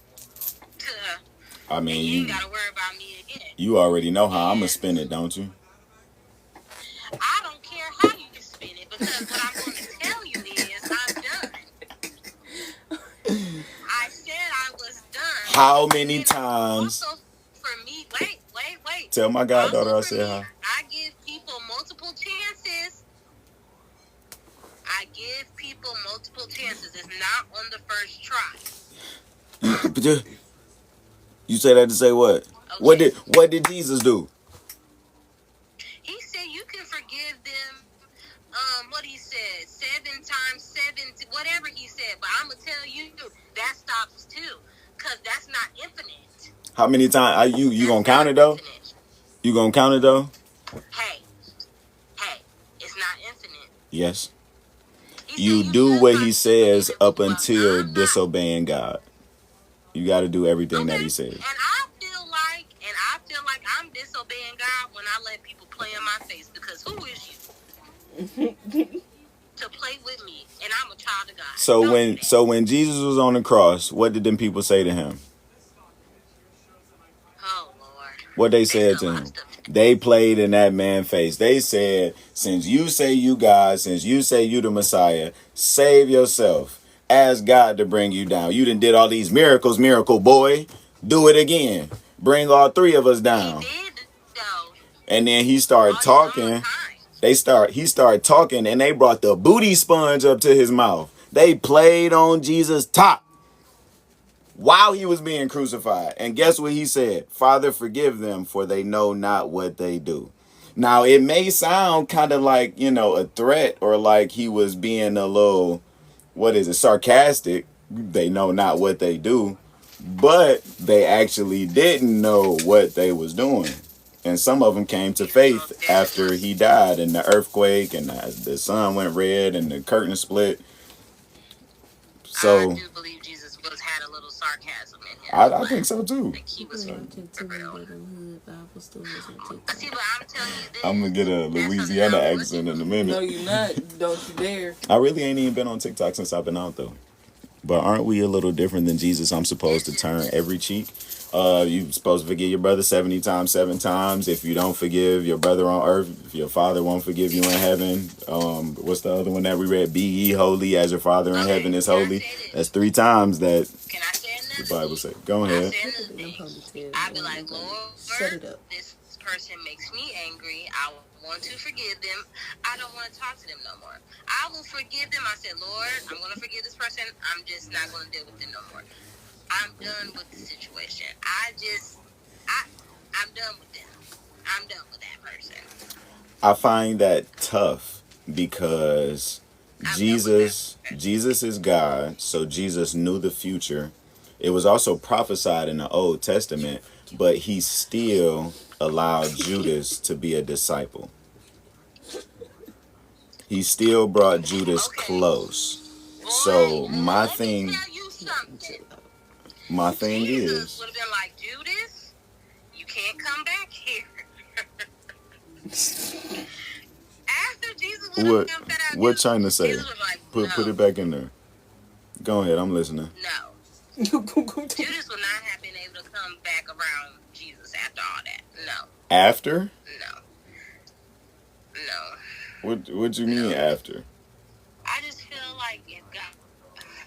I mean, and you ain't got to worry about me again. You already know how I'm going to spin it, don't you? I don't care how you can spin it because what I'm going to tell you is I'm done. I said I was done. How many times? Also, for me, wait. Tell my goddaughter I said hi. I give people multiple chances. It's not on the first try. You say that to say what? Okay. What did Jesus do? He said you can forgive them. What he said, 7 times 7, whatever he said. But I'm gonna tell you that stops too, cause that's not infinite. How many times? You gonna count it though? Infinite. You gonna count it though? Hey, it's not infinite. Yes. You do what he says up until disobeying God. You got to do everything that he says. And I feel like I'm disobeying God when I let people play in my face because who is you to play with me? And I'm a child of God. So when Jesus was on the cross, what did them people say to him? Oh Lord. What they They said said a to lot him. of stuff. They played in that man's face. They said, since you say you God, since you say you the Messiah, save yourself. Ask God to bring you down. You done did all these miracles, miracle boy. Do it again. Bring all three of us He down. did though. And then he started All talking. times. He started talking, and they brought the booty sponge up to his mouth. They played on Jesus' top while he was being crucified. And guess what he said? Father, forgive them, for they know not what they do. Now, it may sound kind of like, a threat, or like he was being a little, sarcastic. They know not what they do. But they actually didn't know what they was doing. And some of them came to faith after he died, and the earthquake, and the sun went red, and the curtain split. I So do believe Jesus had a little sarcasm in him. I think so too. Like he You was been watching too many real. of them hood Bible stories on TikTok. See, but I'm telling you this. I'm gonna get a that's something Louisiana I'm accent in a No, minute. you're not. Don't you dare. I really ain't even been on TikTok since I've been out though. But aren't we a little different than Jesus? I'm supposed to turn every cheek. You supposed to forgive your brother 70 times, 7 times. If you don't forgive your brother on earth, your father won't forgive you in heaven. What's the other one that we read? Be ye holy as your father in heaven is holy. That's 3 times that Can I say the another Bible thing? says. Go ahead. I say Look at another them thing. ponytails. I'd be like, Lord, Shut it up. this person makes me angry. I want to forgive them. I don't want to talk to them no more. I will forgive them. I said, Lord, I'm going to forgive this person. I'm just not going to deal with them no more. I'm done with the situation. I'm done with them. I'm done with that person. I find that tough because Jesus is God, so Jesus knew the future. It was also prophesied in the Old Testament, but he still allowed Judas to be a disciple. He still brought Judas close. Boy, So my let me thing tell you something. is Jesus would have been like, Judas, you can't come back here. After Jesus would have come back out, what China say? Jesus was like, Put it back in there. Go ahead, I'm listening. No. Judas would not have been able to come back around Jesus after all that. No. After? No. What you mean after? I just feel like if God,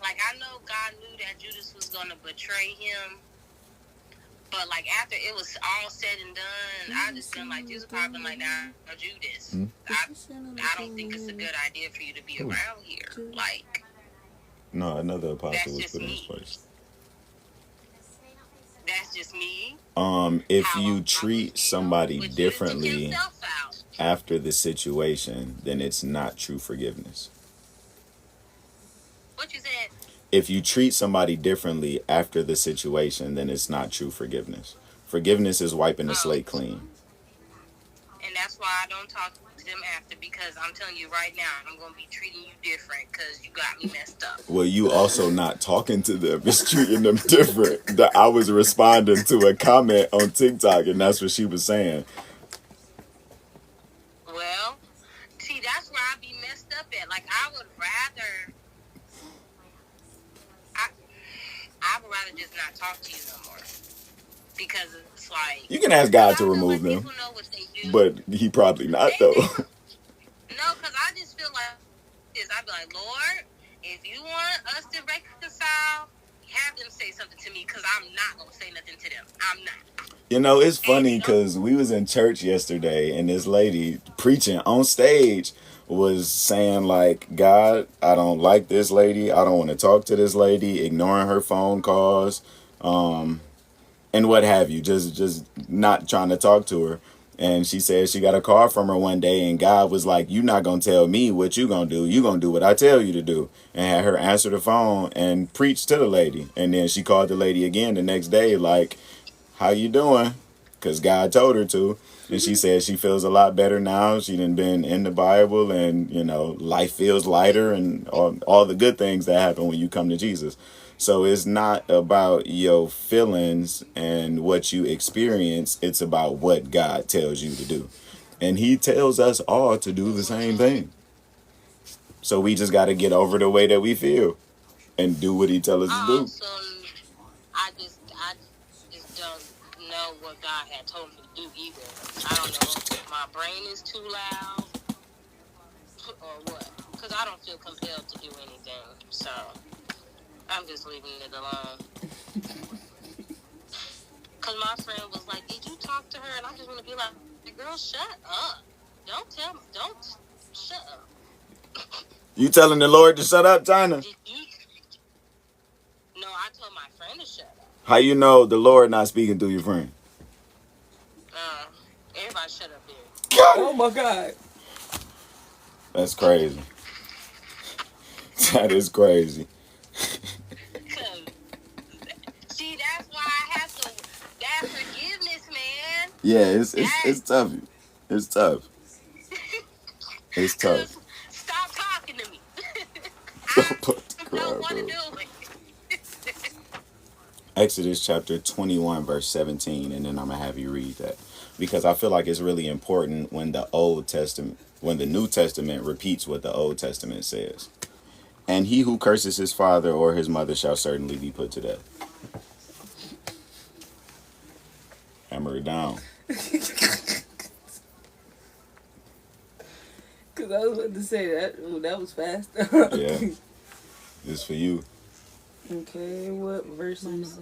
like I know God knew that Judas was going to betray him, but like after it was all said and done, I just feel like Jesus probably been like, nah, Judas, I don't think it's a good idea for you to be around here. Like, no, another apostle was just put in his me. place. That's just me. If How you I treat was, somebody with Judas took differently himself out. after the situation, then it's not true forgiveness. What you said? If you treat somebody differently after the situation, then it's not true forgiveness. Forgiveness is wiping the slate clean. And that's why I don't talk to them after, because I'm telling you right now, I'm going to be treating you different because you got me messed up. Well, you also not talking to them. It's treating them different. I was responding to a comment on TikTok, and that's what she was saying. Well, see, that's where I be messed up at. Like, I would rather just not talk to you no more. Because it's like... You can ask God to I feel remove like them, people know what they do. but he probably not, though. No, because I just feel like this. I'd be like, Lord, if you want us to reconcile, have them say something to me, because I'm not going to say nothing to them. I'm not. You know, it's funny because we was in church yesterday, and this lady preaching on stage was saying, like, God, I don't like this lady. I don't want to talk to this lady, ignoring her phone calls, and what have you, just not trying to talk to her. And she said she got a call from her one day, and God was like, you not going to tell me what you going to do. You going to do what I tell you to do. And had her answer the phone and preach to the lady. And then she called the lady again the next day, like, how you doing? Because God told her to. And she said she feels a lot better now. She done been in the Bible, and, you know, life feels lighter, and all the good things that happen when you come to Jesus. So it's not about your feelings and what you experience. It's about what God tells you to do. And he tells us all to do the same thing. So we just got to get over the way that we feel and do what he tells us to do. I just don't know what God had told me to do either. I don't know if my brain is too loud or what. Because I don't feel compelled to do anything. So I'm just leaving it alone. Because my friend was like, did you talk to her? And I just want to be like, girl, shut up. Don't tell me. Don't. Shut up. You telling the Lord to shut up, China? Did you? No, I told my friend to shut up. How you know the Lord not speaking through your friend? Everybody shut up there. Oh my God. That's crazy. That is crazy. See, that's why I have to. That forgiveness, man. Yeah, it's tough. It's tough. It's tough. Cause stop talking to me. Don't put the I don't crap want to up. do it. Exodus chapter 21 verse 17, and then I'm gonna have you read that because I feel like it's really important when the New Testament repeats what the Old Testament says. And he who curses his father or his mother shall certainly be put to death. Hammer it down. Because I was about to say that. Oh, that was fast. Yeah. It's for you. Okay, what verses?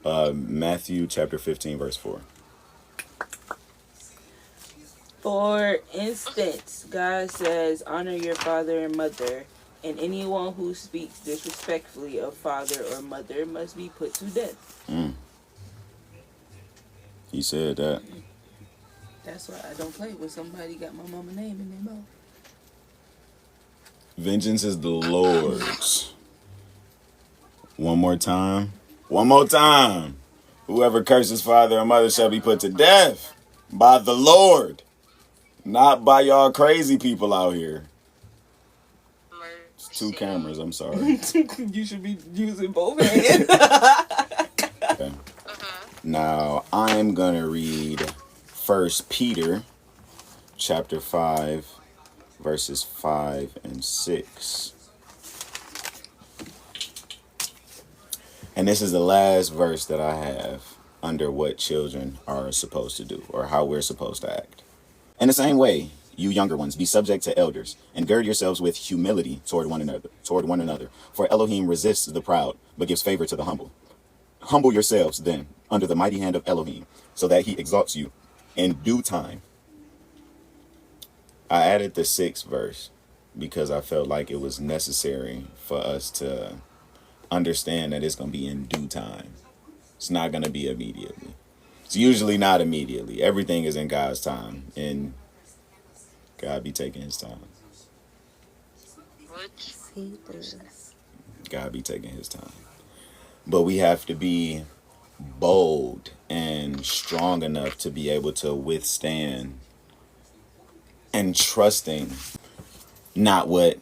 Matthew chapter 15 verse 4. For instance, God says, honor your father and mother, and anyone who speaks disrespectfully of father or mother must be put to death. He said that. That's why I don't play when somebody got my mama name in their mouth. Vengeance is the Lord's. One more time. One more time. Whoever curses father or mother shall be put to death by the Lord. Not by y'all crazy people out here. It's 2 cameras, I'm sorry. You should be using both hands. Okay. Now, I'm going to read 1 Peter chapter 5, verses 5 and 6. And this is the last verse that I have under what children are supposed to do or how we're supposed to act. In the same way, you younger ones, be subject to elders and gird yourselves with humility toward one another. For Elohim resists the proud, but gives favor to the humble. Humble yourselves then under the mighty hand of Elohim, so that he exalts you in due time. I added the 6th verse because I felt like it was necessary for us to understand that it's going to be in due time. It's not going to be immediately. It's usually not immediately. Everything is in God's time, and God be taking his time. He does. God be taking his time. But we have to be bold and strong enough to be able to withstand and trusting not what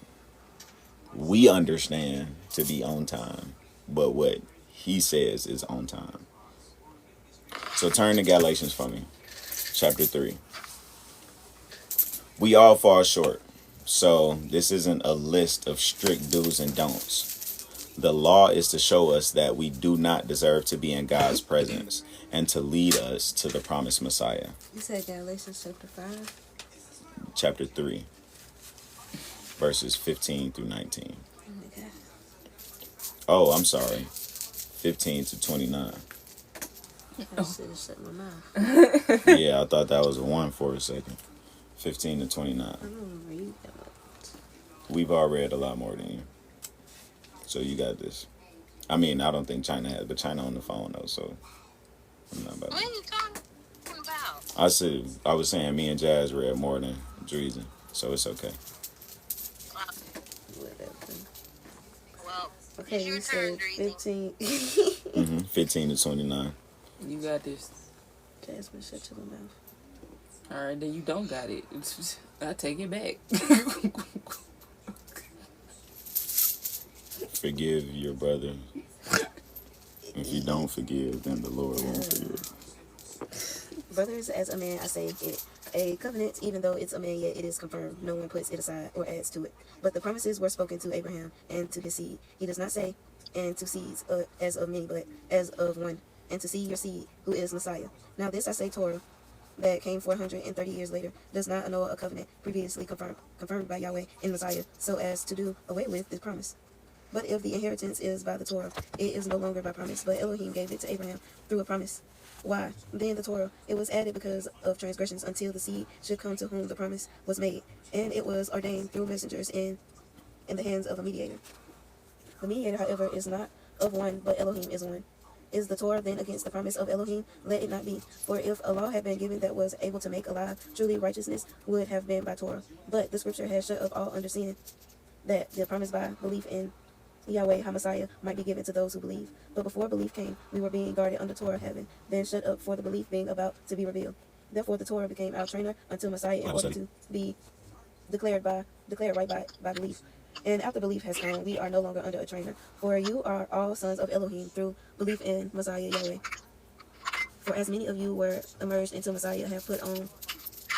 we understand to be on time, but what he says is on time. So turn to Galatians for me, chapter 3. We all fall short, so this isn't a list of strict do's and don'ts. The law is to show us that we do not deserve to be in God's presence and to lead us to the promised Messiah. You said Galatians chapter 5? Chapter 3, verses 15 through 19. Oh my God. Oh, I'm sorry. 15 to 29. I should have shut my mouth. Yeah, I thought that was a 1 for a second. 15 to 29. I don't read that much. We've all read a lot more than you. So you got this. I mean, I don't think China has, but China on the phone though, so I'm not about What it. are you talking about? I was saying me and Jazz read more than Dreezy, so it's okay. Whatever. Well, Okay, it's your you turn, said Dreezy. 15. 15 to 29. You got this. Jasmine, shut your mouth. All right, then you don't got it. I take it back. Forgive your brother. If you don't forgive, then the Lord won't forgive. Brothers, as a man, I say it. A covenant, even though it's a man, yet it is confirmed. No one puts it aside or adds to it. But the promises were spoken to Abraham and to his seed. He does not say, and to seeds as of many, but as of one, and to see your seed, who is Messiah. Now this I say Torah, that came 430 years later, does not annul a covenant previously confirmed by Yahweh in Messiah, so as to do away with this promise. But if the inheritance is by the Torah, it is no longer by promise, but Elohim gave it to Abraham through a promise. Why? Then the Torah, it was added because of transgressions until the seed should come to whom the promise was made, and it was ordained through messengers in the hands of a mediator. The mediator, however, is not of one, but Elohim is one. Is the Torah then against the promise of Elohim? Let it not be. For if a law had been given that was able to make alive, truly righteousness would have been by Torah. But the scripture has shut up all understanding, that the promise by belief in Yahweh HaMessiah might be given to those who believe. But before belief came, we were being guarded under Torah, having been shut up for the belief being about to be revealed. Therefore the Torah became our trainer until Messiah in order to be declared right by belief. And after belief has come, we are no longer under a trainer. For you are all sons of Elohim through belief in Messiah Yahweh. For as many of you were immersed into Messiah have put on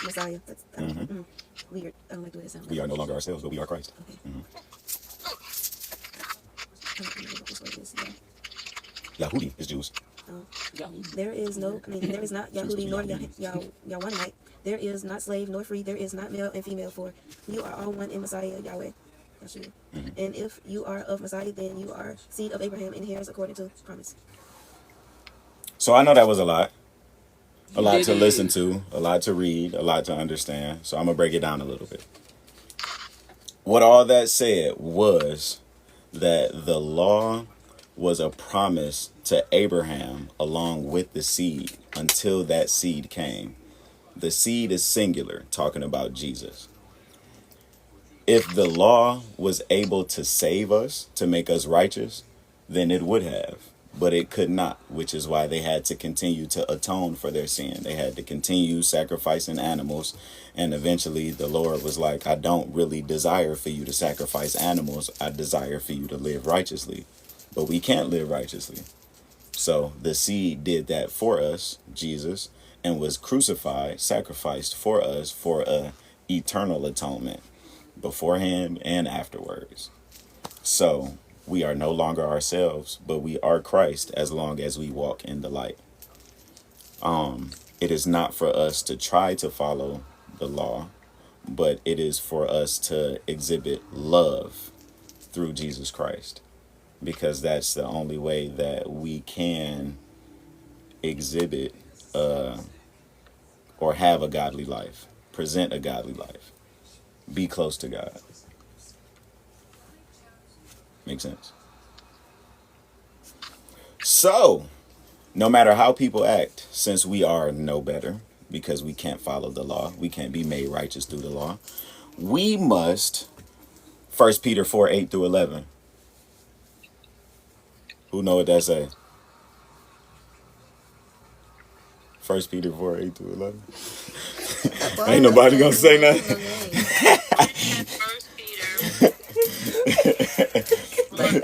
Messiah. That's weird. I don't like the way it sounds. We are no longer ourselves, but we are Christ. Okay. Yahudi is Jews. There is not Yahudi nor Yahwanite. There is not slave nor free. There is not male and female. For you are all one in Messiah Yahweh. And if you are of Messiah, then you are seed of Abraham and heirs according to promise. So I know that was a lot to listen to, a lot to read, a lot to understand. So I'm gonna break it down a little bit. What all that said was that the law was a promise to Abraham along with the seed until that seed came. The seed is singular, talking about Jesus. If the law was able to save us, to make us righteous, then it would have. But it could not, which is why they had to continue to atone for their sin. They had to continue sacrificing animals. And eventually the Lord was like, I don't really desire for you to sacrifice animals. I desire for you to live righteously. But we can't live righteously. So the seed did that for us, Jesus, and was crucified, sacrificed for us for a eternal atonement beforehand and afterwards. So we are no longer ourselves, but we are Christ as long as we walk in the light. It is not for us to try to follow the law, but it is for us to exhibit love through Jesus Christ, because that's the only way that we can exhibit or have a godly life, present a godly life, be close to God. Make sense? So, no matter how people act, since we are no better, because we can't follow the law, we can't be made righteous through the law, we must, 1 Peter 4:8-11. Who know what that say? 1 Peter 4:8-11. Ain't nobody gonna say nothing. First Peter.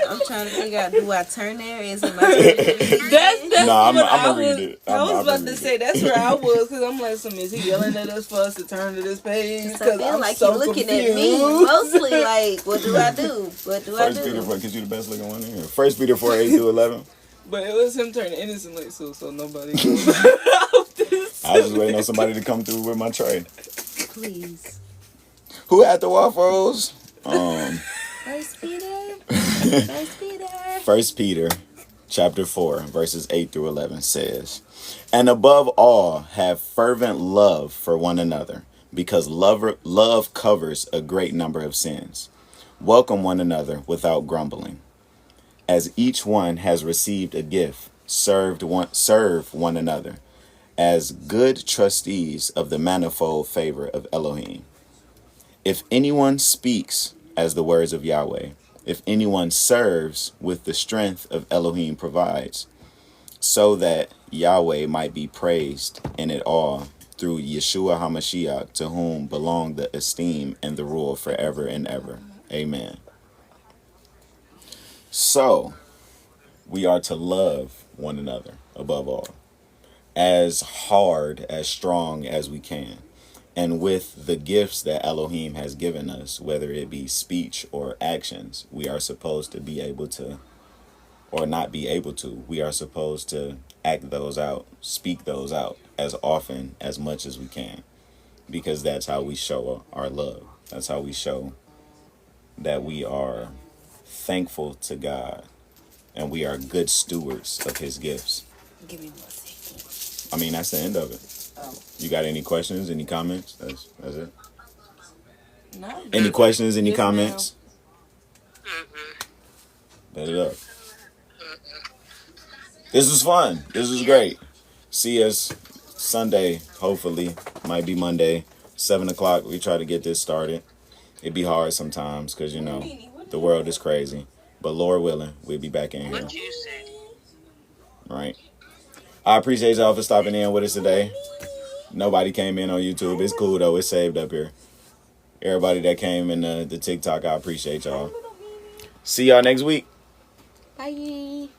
I'm trying to figure out, do I turn there? Is it my turn to read it? That's No, I'm what gonna read it. I was about read to it. say that's where I was, because I'm like, is he yelling at us for us to turn to this page? I Because feel I'm like so you're looking confused. at me mostly like, what do I do? What do I First Peter do? 4, because you're the best looking one in here. 1 Peter 4:8-11. But it was him turning innocently, so nobody. I was just waiting on somebody to come through with my tray. Please. Who had the waffles? First Peter. First Peter. 1 Peter chapter 4, verses 8-11 says, and above all, have fervent love for one another, because love covers a great number of sins. Welcome one another without grumbling. As each one has received a gift, serve one another as good trustees of the manifold favor of Elohim. If anyone speaks as the words of Yahweh, if anyone serves with the strength of Elohim provides, so that Yahweh might be praised in it all through Yeshua HaMashiach, to whom belong the esteem and the rule forever and ever. Amen. So, we are to love one another above all, as hard, as strong as we can. And with the gifts that Elohim has given us, whether it be speech or actions, we are supposed to be able to, or not be able to, we are supposed to act those out, speak those out as often, as much as we can, because that's how we show our love. That's how we show that we are thankful to God and we are good stewards of his gifts. Give me one second. I mean, that's the end of it. Oh. You got any questions, any comments? That's it. No. Any questions, any Yes, comments? Mm-mm. Let it up. This was fun. This was great. See us Sunday, hopefully. Might be Monday, 7 o'clock. We try to get this started. It'd be hard sometimes because, you know, the world is crazy. But Lord willing, we'll be back in here. What you said. Right. I appreciate y'all for stopping in with us today. Nobody came in on YouTube. It's cool, though. It's saved up here. Everybody that came in the TikTok, I appreciate y'all. See y'all next week. Bye.